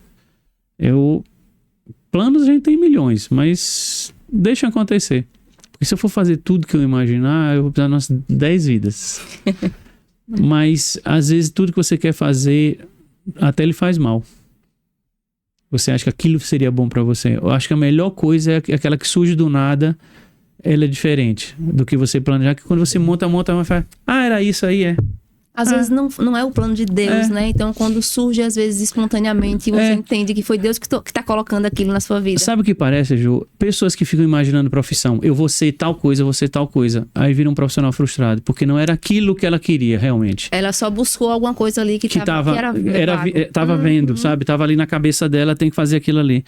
Planos a gente tem milhões, mas deixa acontecer. Porque se eu for fazer tudo que eu imaginar, eu vou precisar de umas 10 vidas. Mas, às vezes, tudo que você quer fazer, até ele faz mal. Você acha que aquilo seria bom pra você. Eu acho que a melhor coisa é aquela que surge do nada, ela é diferente do que você planejar. Que quando você monta, vai falar, era isso aí, Às vezes não é o plano de Deus, né? Então, quando surge, às vezes, espontaneamente, você entende que foi Deus que tá colocando aquilo na sua vida. Sabe o que parece, Ju? Pessoas que ficam imaginando profissão. Eu vou ser tal coisa, eu vou ser tal coisa. Aí vira um profissional frustrado, porque não era aquilo que ela queria, realmente. Ela só buscou alguma coisa ali que tava vendo, sabe? Tava ali na cabeça dela, tem que fazer aquilo ali.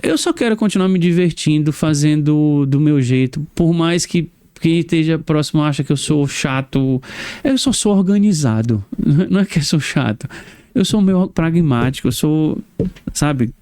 Eu só quero continuar me divertindo, fazendo do meu jeito, por mais que quem esteja próximo acha que eu sou chato. Eu só sou organizado. Não é que eu sou chato. Eu sou meio pragmático. Eu sou, sabe?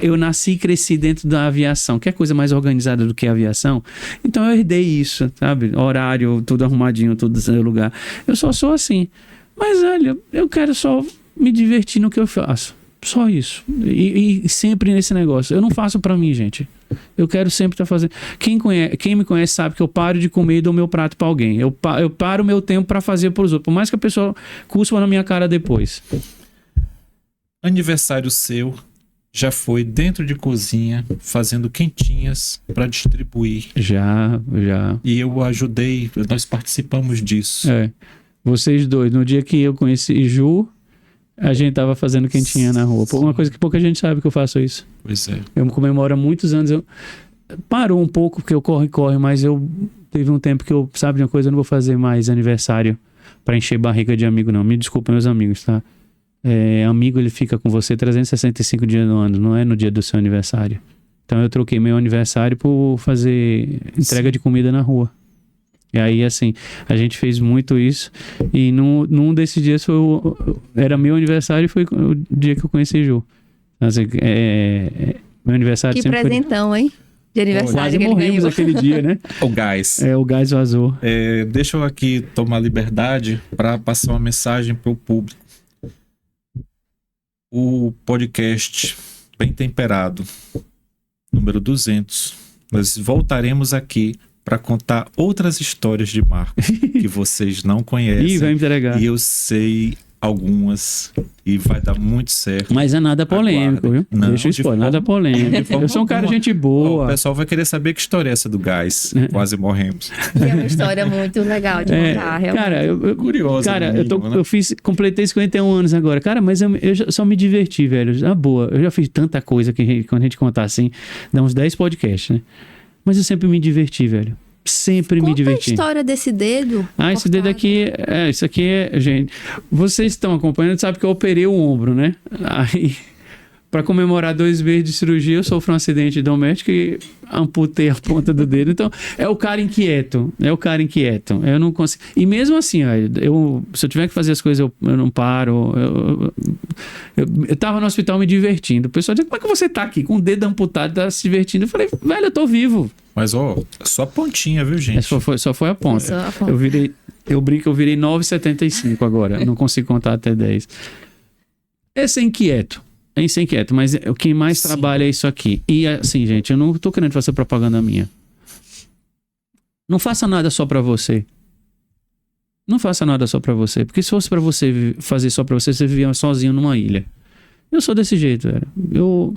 Eu nasci e cresci dentro da aviação. Quer coisa mais organizada do que a aviação? Então eu herdei isso, sabe? Horário, tudo arrumadinho, tudo no seu lugar. Eu só sou assim. Mas, olha, eu quero só me divertir no que eu faço. Só isso. E sempre nesse negócio. Eu não faço pra mim, gente. Eu quero sempre estar fazendo. Quem me conhece sabe que eu paro de comer e dou meu prato pra alguém. Eu paro o meu tempo pra fazer pros outros. Por mais que a pessoa cuspa na minha cara depois. Aniversário seu já foi dentro de cozinha fazendo quentinhas pra distribuir. Já. E eu ajudei, nós participamos disso. Vocês dois, no dia que eu conheci Ju, a gente tava fazendo quentinha na rua. Uma coisa que pouca gente sabe que eu faço isso. Pois é. Eu comemoro há muitos anos. Parou um pouco, porque eu corre, mas teve um tempo que eu, sabe de uma coisa, eu não vou fazer mais aniversário pra encher barriga de amigo, não. Me desculpa, meus amigos, tá? Amigo, ele fica com você 365 dias no ano, não é no dia do seu aniversário. Então eu troquei meu aniversário por fazer entrega de comida na rua. E aí, assim, a gente fez muito isso. E num desses dias era meu aniversário e foi o dia que eu conheci Ju. Assim, meu aniversário que sempre presentão, hein? De aniversário. Quase morremos aquele dia, né? O gás. O gás vazou. Deixa eu aqui tomar liberdade para passar uma mensagem para o público. O podcast Bem Temperado, número 200. Nós voltaremos aqui para contar outras histórias de Marcos que vocês não conhecem. Ih, vai me entregar. E eu sei algumas e vai dar muito certo. Mas é nada polêmico, viu? Não, deixa eu expor, nada polêmico. Eu sou um cara gente boa. O pessoal vai querer saber que história é essa do gás. Quase morremos. É uma história muito legal de contar, realmente. Cara, eu curioso. Cara, mínimo, né? completei 51 anos agora. Cara, mas eu só me diverti, velho. Na boa. Eu já fiz tanta coisa que quando a gente contar assim, dá uns 10 podcasts, né? Mas eu sempre me diverti, velho. Sempre me diverti. Conta a história desse dedo. Esse dedo aqui, isso aqui gente. Vocês estão acompanhando, sabe que eu operei o ombro, né? Aí, pra comemorar 2 meses de cirurgia, eu sofri um acidente doméstico e amputei a ponta do dedo. Então, é o cara inquieto. Eu não consigo. E mesmo assim, se eu tiver que fazer as coisas, eu não paro. Eu tava no hospital me divertindo. O pessoal dizia, como é que você tá aqui com o dedo amputado, tá se divertindo? Eu falei, velho, eu tô vivo. Mas, só a pontinha, viu, gente? Só foi a ponta. Eu brinco, eu virei 9,75 agora. Não consigo contar até 10. É ser inquieto, mas o que mais trabalha é isso aqui. E assim, gente, eu não tô querendo fazer propaganda minha. Não faça nada só pra você. Não faça nada só pra você. Porque se fosse pra você fazer só pra você, você vivia sozinho numa ilha. Eu sou desse jeito, velho.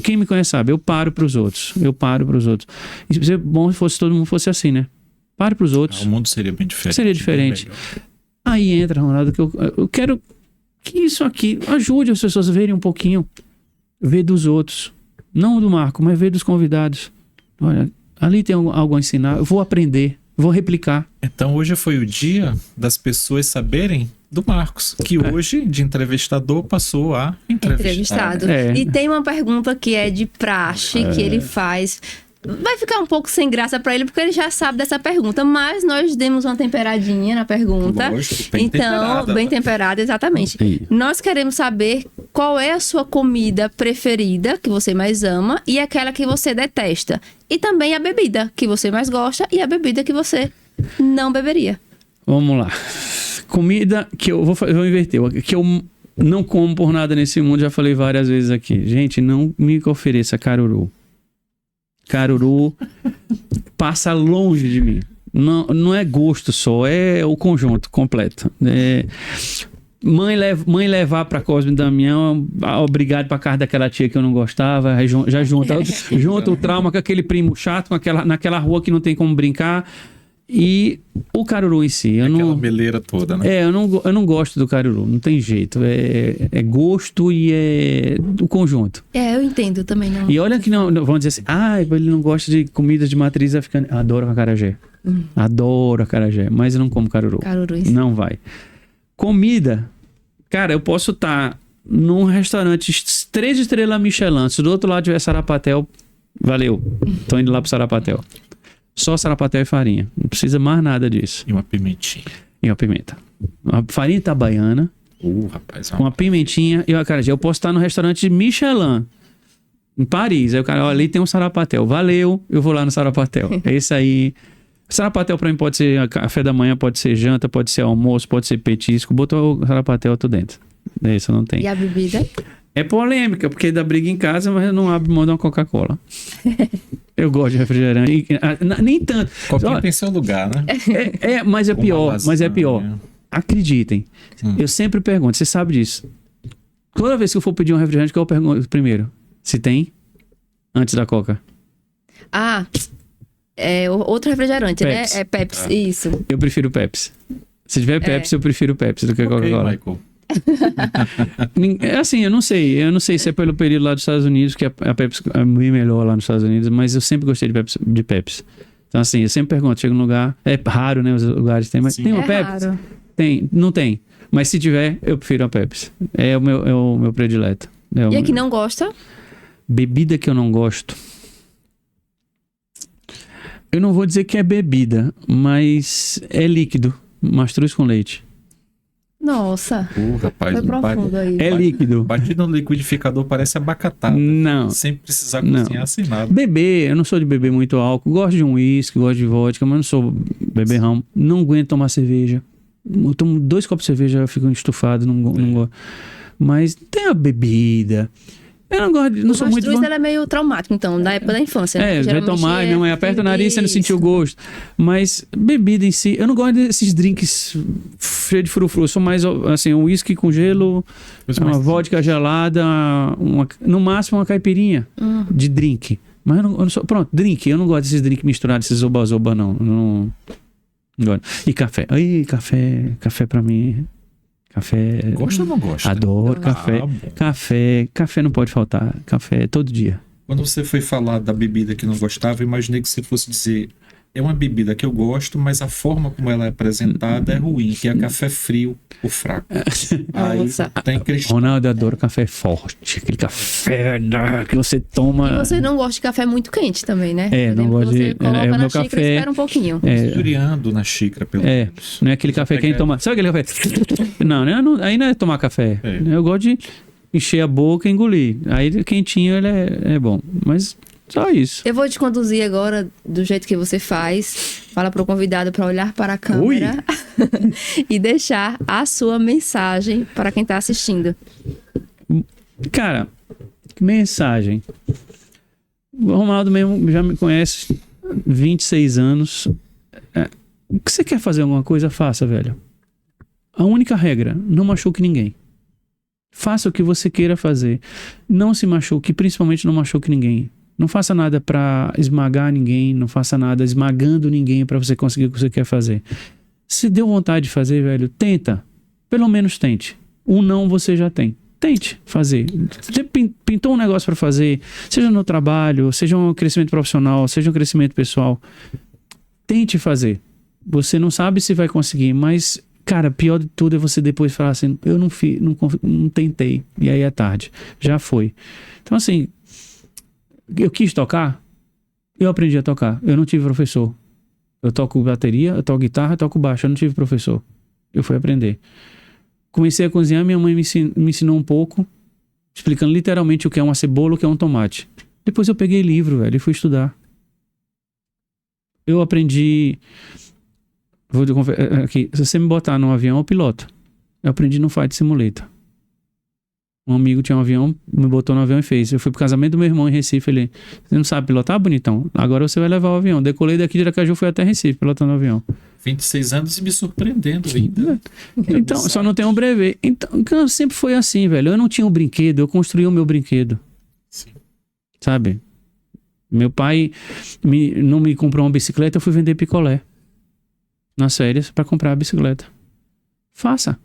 Quem me conhece sabe, eu paro pros outros. E seria bom se todo mundo fosse assim, né? Pare pros outros. O mundo seria bem diferente. Seria diferente. Aí entra, Ronaldo, que eu quero que isso aqui ajude as pessoas a verem um pouquinho. Ver dos outros. Não do Marco, mas ver dos convidados. Olha, ali tem algo a ensinar. Eu vou aprender, vou replicar. Então hoje foi o dia das pessoas saberem do Marcos, que hoje de entrevistador passou a entrevistado. E tem uma pergunta que é de praxe, que ele faz vai ficar um pouco sem graça pra ele, porque ele já sabe dessa pergunta. Mas nós demos uma temperadinha na pergunta. Lógico, bem então, temperada, bem né? temperada, exatamente. Sim. Nós queremos saber qual é a sua comida preferida, que você mais ama, e aquela que você detesta. E também a bebida que você mais gosta e a bebida que você não beberia. Vamos lá. Comida que eu vou inverter. Que eu não como por nada nesse mundo, já falei várias vezes aqui. Gente, não me ofereça caruru. Caruru passa longe de mim. Não é gosto só, é o conjunto completo. Mãe levar pra Cosme e Damião, obrigado pra casa daquela tia que eu não gostava, aí já junta o trauma com aquele primo chato, naquela rua que não tem como brincar. E o caruru em si. Aquela beleira toda, né? Eu não gosto do caruru, não tem jeito. É gosto e é do conjunto. Eu entendo também. Não. E olha que não vão dizer assim, ele não gosta de comida de matriz africana. Adoro acarajé. Adoro acarajé, mas eu não como caruru. Caruru em si. Não vai. Comida, cara, eu posso estar num restaurante 3 estrelas Michelin, se do outro lado tiver sarapatel, valeu, tô indo lá pro sarapatel. Só sarapatel e farinha, não precisa mais nada disso. E uma pimentinha. E uma pimenta. Uma farinha itabaiana, Rapaz. uma pimentinha e uma acarajé. Eu posso estar no restaurante Michelin, em Paris, aí o cara, ali tem um sarapatel, valeu, eu vou lá no sarapatel. É isso aí. Sarapatel pra mim pode ser café da manhã, pode ser janta, pode ser almoço, pode ser petisco. Botou o sarapatel, eu tô dentro. Isso não tem. E a bebida? É polêmica, porque dá briga em casa, mas eu não abro mão de uma Coca-Cola. Eu gosto de refrigerante. Nem tanto. Qualquer tem seu lugar, né? Mas é pior. Mas é pior. Acreditem. Eu sempre pergunto, você sabe disso. Toda vez que eu for pedir um refrigerante, que eu pergunto primeiro, se tem, antes da Coca. É outro refrigerante, Pepsi. né? É Pepsi, isso. Eu prefiro Pepsi. Se tiver Pepsi, eu prefiro Pepsi do que Coca-Cola. Michael. Assim, eu não sei se é pelo período lá dos Estados Unidos, que a Pepsi é bem melhor lá nos Estados Unidos, mas eu sempre gostei de Pepsi. Então assim, eu sempre pergunto, chego num lugar, é raro, né, os lugares tem, mas tem uma Pepsi? Raro. Tem, não tem, mas se tiver, eu prefiro a Pepsi. É o meu predileto. E a que não gosta? Bebida que eu não gosto. Eu não vou dizer que é bebida, mas é líquido, mastruz com leite. Nossa, Rapaz, foi profundo aí. É líquido. Batido no liquidificador parece abacatada. Não. Sem precisar Não. cozinhar, sem nada. Beber, eu não sou de beber muito álcool. Gosto de um uísque, gosto de vodka, mas não sou beberrão. Não aguento tomar cerveja. Eu tomo 2 copos de cerveja, eu fico estufado, não gosto. Mas tem a bebida. Eu não gosto, não sou muito... O mastruz, ela é meio traumático, então, da época da infância. Né? vai tomar, minha mãe aperta o nariz, você não sentiu o gosto. Mas bebida em si, eu não gosto desses drinks cheios de frufru. Eu sou mais, assim, um uísque com gelo, uma vodka gelada, no máximo uma caipirinha de drink. Mas eu não sou... Pronto, drink. Eu não gosto desses drinks misturados, esses oba-oba, não gosto. E café. Café pra mim... Café... Gosta ou não gosta? Adoro café. Bom. Café não pode faltar. Café todo dia. Quando você foi falar da bebida que não gostava, eu imaginei que você fosse dizer: é uma bebida que eu gosto, mas a forma como ela é apresentada é ruim, que é café frio ou fraco. Aí Nossa. tem cristal. Ronaldo, eu adoro café forte. Aquele café que você toma... E você não gosta de café muito quente também, né? Não gosto de... Você coloca o na meu xícara café... e espera um pouquinho. Esfriando na xícara, pelo menos. Não é aquele café que a gente toma... Sabe aquele café? Aí não é tomar café. Eu gosto de encher a boca e engolir. Aí quentinho ele é bom. Mas só isso. Eu vou te conduzir agora do jeito que você faz. Fala pro convidado para olhar para a câmera e deixar a sua mensagem para quem tá assistindo. Cara, mensagem. O Ronaldo mesmo já me conhece 26 anos. O que você quer fazer alguma coisa, faça, velho. A única regra, não machuque ninguém. Faça o que você queira fazer. Não se machuque, principalmente não machuque ninguém. Não faça nada pra esmagar ninguém, não faça nada esmagando ninguém pra você conseguir o que você quer fazer. Se deu vontade de fazer, velho, tenta. Pelo menos tente. Um não você já tem. Tente fazer. Você pintou um negócio pra fazer, seja no trabalho, seja um crescimento profissional, seja um crescimento pessoal. Tente fazer. Você não sabe se vai conseguir, mas, cara, pior de tudo é você depois falar assim, eu não fiz, não tentei. E aí é tarde. Já foi. Então, assim, eu quis tocar, Eu aprendi a tocar. Eu não tive professor. Eu toco bateria, eu toco guitarra, eu toco baixo. Eu não tive professor. Eu fui aprender. Comecei a cozinhar, minha mãe me ensinou um pouco, explicando literalmente o que é uma cebola, o que é um tomate. Depois eu peguei livro, velho, e fui estudar. Eu aprendi... Aqui, se você me botar num avião, eu piloto. Eu aprendi no Flight Simulator. Um amigo tinha um avião, me botou no avião e fez. Eu fui pro casamento do meu irmão em Recife. Ele, você não sabe pilotar, bonitão? Agora você vai levar o avião. Decolei daqui de Aracaju, fui até Recife pilotando o avião. 26 anos e me surpreendendo ainda. Então, só não tem um brevet. Então, sempre foi assim, velho. Eu não tinha um brinquedo, eu construí o meu brinquedo. Sim. Sabe? Meu pai não me comprou uma bicicleta, eu fui vender picolé nas férias para comprar a bicicleta. Faça.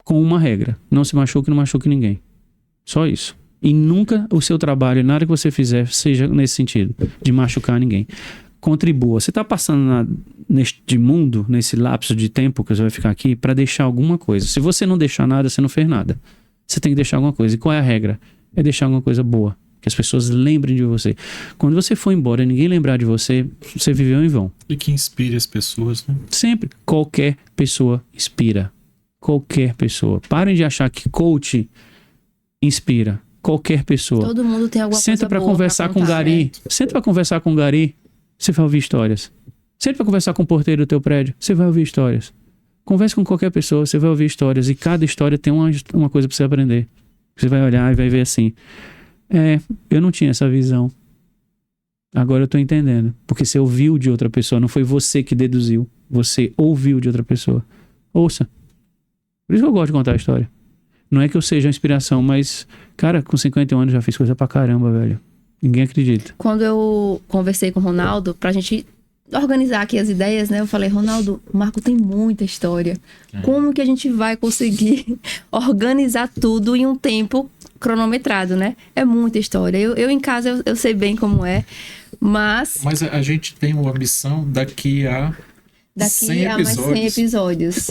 Com uma regra. Não se machuque, não machuque ninguém. Só isso. E nunca o seu trabalho, nada que você fizer, seja nesse sentido, de machucar ninguém. Contribua. Você está passando neste mundo, nesse lapso de tempo que você vai ficar aqui, para deixar alguma coisa. Se você não deixar nada, você não fez nada. Você tem que deixar alguma coisa. E qual é a regra? É deixar alguma coisa boa. Que as pessoas lembrem de você. Quando você for embora e ninguém lembrar de você, você viveu em vão. E que inspire as pessoas, né? Sempre. Qualquer pessoa inspira. Qualquer pessoa. Parem de achar que coach inspira. Qualquer pessoa. Todo mundo tem alguma Senta coisa pra boa conversar pra com o contar, Gari. né? Senta pra conversar com o Gari. Você vai ouvir histórias. Senta pra conversar com o porteiro do teu prédio. Você vai ouvir histórias. Converse com qualquer pessoa. Você vai ouvir histórias. E cada história tem uma coisa pra você aprender. Você vai olhar e vai ver assim. Eu não tinha essa visão. Agora eu tô entendendo. Porque você ouviu de outra pessoa. Não foi você que deduziu. Você ouviu de outra pessoa. Ouça. Por isso que eu gosto de contar a história. Não é que eu seja uma inspiração, mas, cara, com 51 anos já fiz coisa pra caramba, velho. Ninguém acredita. Quando eu conversei com o Ronaldo, pra gente organizar aqui as ideias, né? Eu falei, Ronaldo, o Marco tem muita história. Como que a gente vai conseguir organizar tudo em um tempo cronometrado, né? É muita história. Eu em casa, eu sei bem como é, mas a gente tem uma missão daqui a 100 mais 100 episódios.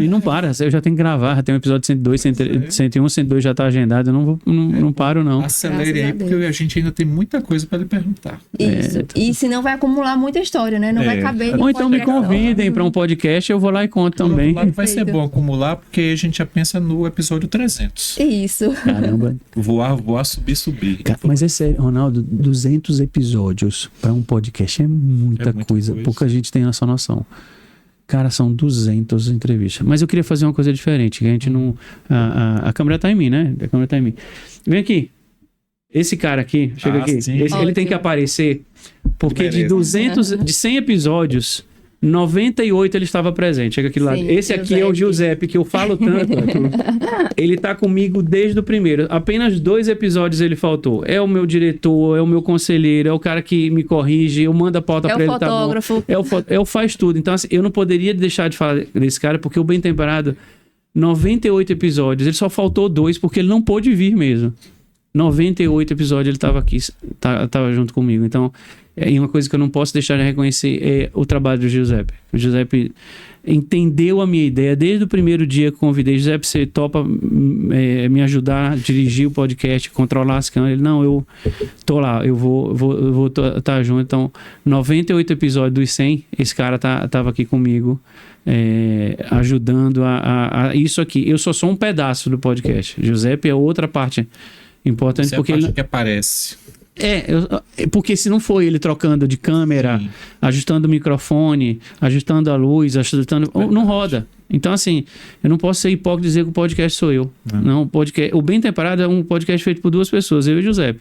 E não para, eu já tenho que gravar, já tem um episódio 102, 101, 102 já tá agendado, eu não paro não. Acelere aí, porque a gente ainda tem muita coisa para lhe perguntar. Isso, e senão vai acumular muita história, né? Não vai caber. Ou então me convidem para um podcast, eu vou lá e conto também. Vai ser bom acumular, porque a gente já pensa no episódio 300. Isso. Caramba. Voar, subir. Mas é sério, Ronaldo, 200 episódios para um podcast é muita coisa. Pouca gente tem essa noção. Cara, são 200 entrevistas. Mas eu queria fazer uma coisa diferente, que a gente não... A câmera tá em mim, né? A câmera tá em mim. Vem aqui. Esse cara aqui, chega aqui. Ele tem que aparecer, porque de 100 episódios, 98 ele estava presente. Chega aqui do lado. Esse aqui é o Giuseppe, que eu falo tanto. Ele tá comigo desde o primeiro. Apenas 2 episódios ele faltou. É o meu diretor, é o meu conselheiro, é o cara que me corrige, eu mando a pauta pra ele. Fotógrafo. É o faz tudo. Então, assim, eu não poderia deixar de falar desse cara, porque o Bem Temperado, 98 episódios, ele só faltou 2, porque ele não pôde vir mesmo. 98 episódios ele estava aqui, tava junto comigo. Então, uma coisa que eu não posso deixar de reconhecer é o trabalho do Giuseppe. O Giuseppe entendeu a minha ideia desde o primeiro dia que eu convidei. Giuseppe, você topa me ajudar a dirigir o podcast, controlar as câmeras? Ele, não, eu tô lá, eu vou tá junto. Então, 98 episódios dos 100, esse cara tava aqui comigo, ajudando a isso aqui. Eu só sou um pedaço do podcast. Giuseppe é outra parte importante. Essa porque é a parte que aparece. Porque se não for ele trocando de câmera, sim, ajustando o microfone, ajustando a luz, não roda. Então, assim, eu não posso ser hipócrita e dizer que o podcast sou eu. Não, o Bem Temperado é um podcast feito por 2 pessoas, eu e o Giuseppe.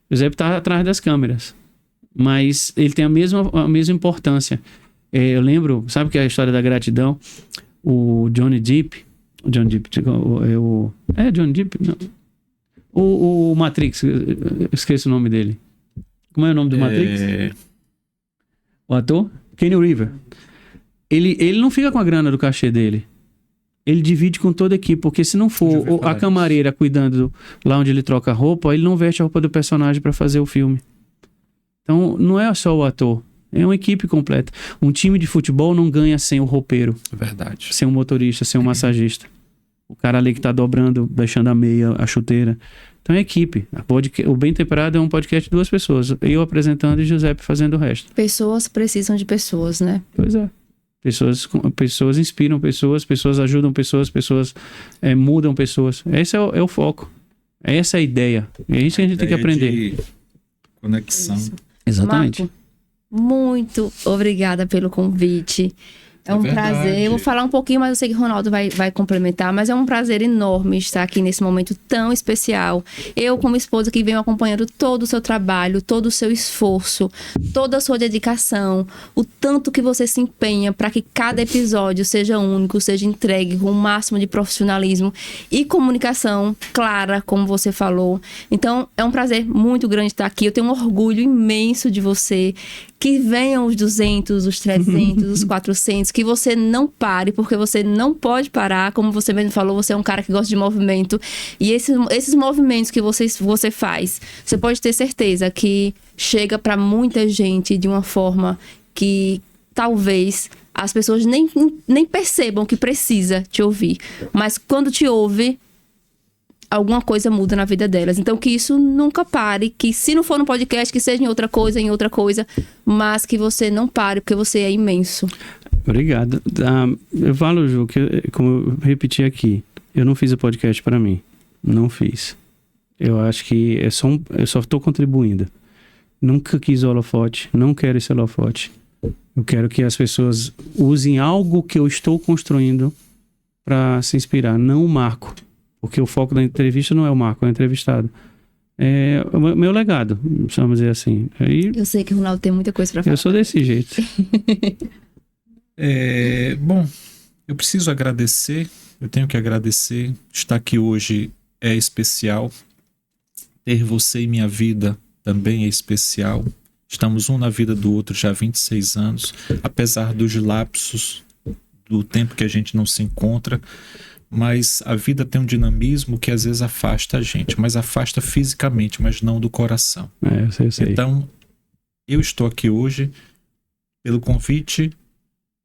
O Giuseppe tá atrás das câmeras, mas ele tem a mesma importância. Eu lembro, sabe que é a história da gratidão? O Johnny Depp, Johnny Depp, não. O Matrix, eu esqueço o nome dele. Como é o nome do Matrix? O ator? Keanu Reeves. Ele não fica com a grana do cachê dele. Ele divide com toda a equipe, porque se não for a camareira cuidando lá onde ele troca a roupa, ele não veste a roupa do personagem para fazer o filme. Então, não é só o ator. É uma equipe completa. Um time de futebol não ganha sem o roupeiro. Verdade. Sem o motorista, sem o massagista. o cara ali que tá dobrando, deixando a meia, a chuteira. Então é equipe. O Bem Temperado é um podcast de 2 pessoas. Eu apresentando e Giuseppe fazendo o resto. Pessoas precisam de pessoas, né? Pois é. Pessoas inspiram pessoas ajudam pessoas mudam pessoas. Esse é o foco. Essa é a ideia. É isso que a gente tem que aprender. De conexão. Isso. Exatamente. Marco, muito obrigada pelo convite. É um prazer. Eu vou falar um pouquinho, mas eu sei que o Ronaldo vai complementar. Mas é um prazer enorme estar aqui nesse momento tão especial. Eu, como esposa, que venho acompanhando todo o seu trabalho, todo o seu esforço, toda a sua dedicação, o tanto que você se empenha para que cada episódio seja único, seja entregue com o máximo de profissionalismo e comunicação clara, como você falou. Então, é um prazer muito grande estar aqui. Eu tenho um orgulho imenso de você. Que venham os 200, os 300, os 400, que você não pare, porque você não pode parar. Como você mesmo falou, você é um cara que gosta de movimento. E esses movimentos que você faz, você pode ter certeza que chega para muita gente de uma forma que talvez as pessoas nem percebam que precisa te ouvir. Mas quando te ouve, alguma coisa muda na vida delas. Então, que isso nunca pare, que se não for no podcast, que seja em outra coisa, mas que você não pare, porque você é imenso. Obrigado. Eu falo, Ju, que, como eu repeti aqui, eu não fiz o podcast para mim. Não fiz. Eu acho que eu só estou contribuindo. Nunca quis holofote, não quero esse holofote. Eu quero que as pessoas usem algo que eu estou construindo para se inspirar, não o Marco. Porque o foco da entrevista não é o Marco, é o entrevistado. É o meu legado, vamos dizer assim. Aí, eu sei que o Ronaldo tem muita coisa para falar. Eu sou desse jeito. Bom, eu preciso agradecer, eu tenho que agradecer. Estar aqui hoje é especial. Ter você em minha vida também é especial. Estamos um na vida do outro já há 26 anos. Apesar dos lapsos, do tempo que a gente não se encontra, mas a vida tem um dinamismo que às vezes afasta a gente, mas afasta fisicamente, mas não do coração. Eu sei. Então, eu estou aqui hoje pelo convite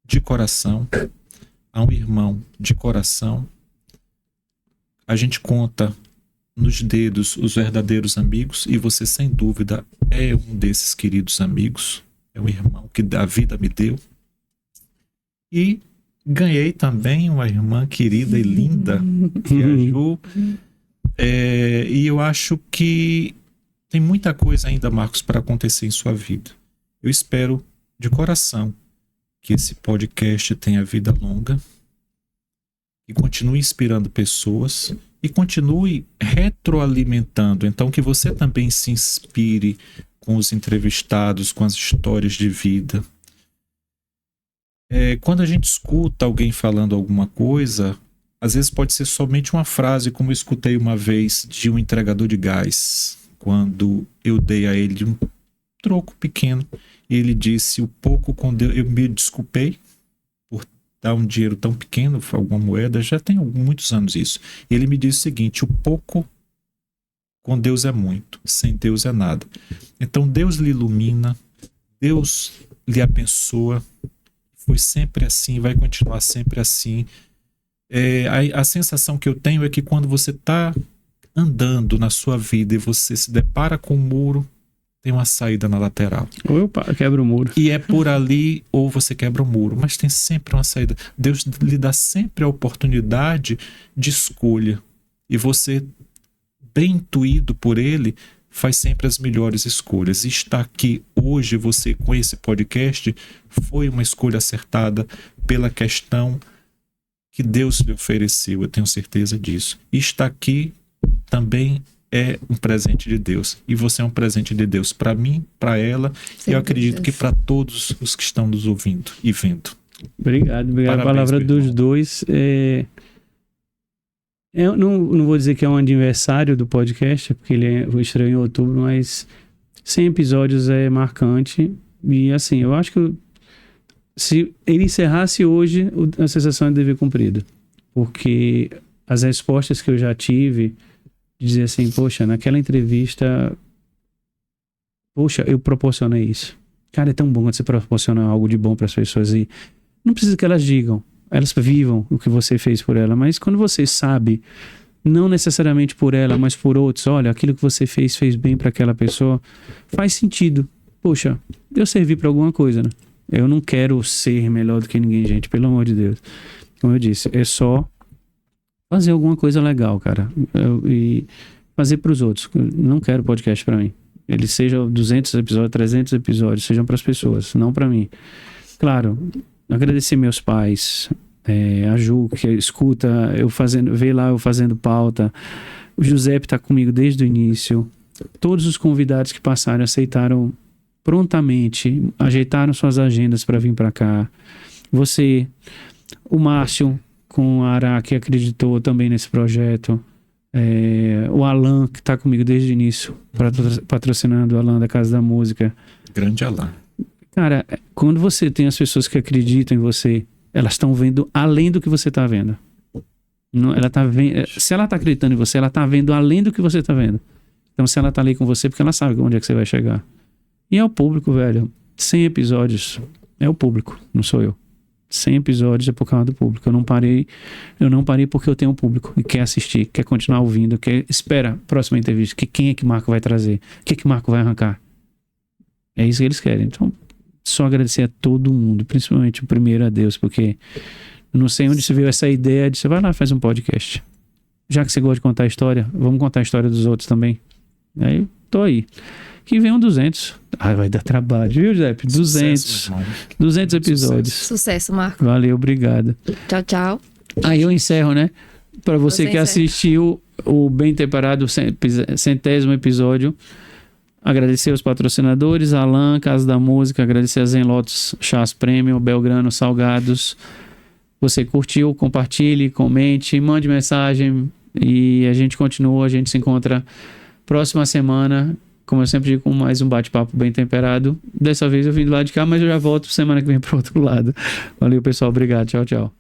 de coração a um irmão de coração. A gente conta nos dedos os verdadeiros amigos e você, sem dúvida, é um desses queridos amigos. É um irmão que a vida me deu. E ganhei também uma irmã querida e linda, que é a Ju. E eu acho que tem muita coisa ainda, Marcos, para acontecer em sua vida. Eu espero de coração que esse podcast tenha vida longa, que continue inspirando pessoas e continue retroalimentando. Então, que você também se inspire com os entrevistados, com as histórias de vida. Quando a gente escuta alguém falando alguma coisa, às vezes pode ser somente uma frase, como eu escutei uma vez de um entregador de gás, quando eu dei a ele um troco pequeno, e ele disse: o pouco com Deus, eu me desculpei por dar um dinheiro tão pequeno, alguma moeda, já tem muitos anos isso. E ele me disse o seguinte: o pouco com Deus é muito, sem Deus é nada. Então Deus lhe ilumina, Deus lhe abençoa. Foi sempre assim, vai continuar sempre assim. A sensação que eu tenho é que quando você está andando na sua vida e você se depara com um muro, tem uma saída na lateral. Ou eu quebro o muro. E é por ali, ou você quebra o muro, mas tem sempre uma saída. Deus lhe dá sempre a oportunidade de escolha. E você, bem intuído por Ele, faz sempre as melhores escolhas. E estar aqui hoje, você com esse podcast, foi uma escolha acertada pela questão que Deus lhe ofereceu, eu tenho certeza disso. E estar aqui também é um presente de Deus. E você é um presente de Deus para mim, para ela, e eu acredito que para todos os que estão nos ouvindo e vendo. Obrigado. Parabéns, a palavra dos dois eu não vou dizer que é um aniversário do podcast, porque ele estreou em outubro, mas 100 episódios é marcante. E assim, eu acho que se ele encerrasse hoje, a sensação é dever cumprido. Porque as respostas que eu já tive, de dizer assim, poxa, naquela entrevista, poxa, eu proporcionei isso. Cara, é tão bom quando você proporciona algo de bom para as pessoas e não precisa que elas digam, elas vivam o que você fez por ela. Mas quando você sabe, não necessariamente por ela, mas por outros, olha, aquilo que você fez bem para aquela pessoa, faz sentido. Poxa, eu servi para alguma coisa, né? Eu não quero ser melhor do que ninguém, gente, pelo amor de Deus. Como eu disse, é só fazer alguma coisa legal, cara. E fazer para os outros. Eu não quero podcast para mim. Ele seja 200 episódios, 300 episódios, sejam para as pessoas, não para mim. Claro, agradecer meus pais, a Ju, que escuta, vê lá eu fazendo pauta. O Giuseppe tá comigo desde o início. Todos os convidados que passaram aceitaram prontamente, ajeitaram suas agendas para vir para cá. Você, o Márcio, com a Ara, que acreditou também nesse projeto. O Alan, que está comigo desde o início, patrocinando o Alan da Casa da Música. Grande Alan. Cara, quando você tem as pessoas que acreditam em você, elas estão vendo além do que você está vendo. Ela tá vendo. Se ela está acreditando em você, ela está vendo além do que você está vendo. Então, se ela está ali com você, porque ela sabe onde é que você vai chegar. E é o público, velho. 100 episódios é o público, não sou eu. 100 episódios é por causa do público. Eu não parei porque eu tenho um público e quer assistir, quer continuar ouvindo, espera próxima entrevista, quem é que Marco vai trazer, o que Marco vai arrancar. É isso que eles querem. Então, só agradecer a todo mundo, principalmente o primeiro a Deus, porque eu não sei onde você veio essa ideia de você vai lá, faz um podcast. Já que você gosta de contar a história, vamos contar a história dos outros também. Aí, tô aí. Que venham 200. Vai dar trabalho, viu, Giuseppe? 200 episódios. Sucesso, Marco. Valeu, obrigado. Tchau, tchau. Aí eu encerro, né? Para você que assistiu o Bem Temperado 100º episódio, agradecer os patrocinadores, Alan, Casa da Música, agradecer a Zenlotos, Chás Premium, Belgrano, Salgados. Você curtiu, compartilhe, comente, mande mensagem e a gente continua, a gente se encontra próxima semana. Como eu sempre digo, com mais um bate-papo bem temperado. Dessa vez eu vim do lado de cá, mas eu já volto semana que vem pro outro lado. Valeu, pessoal. Obrigado. Tchau, tchau.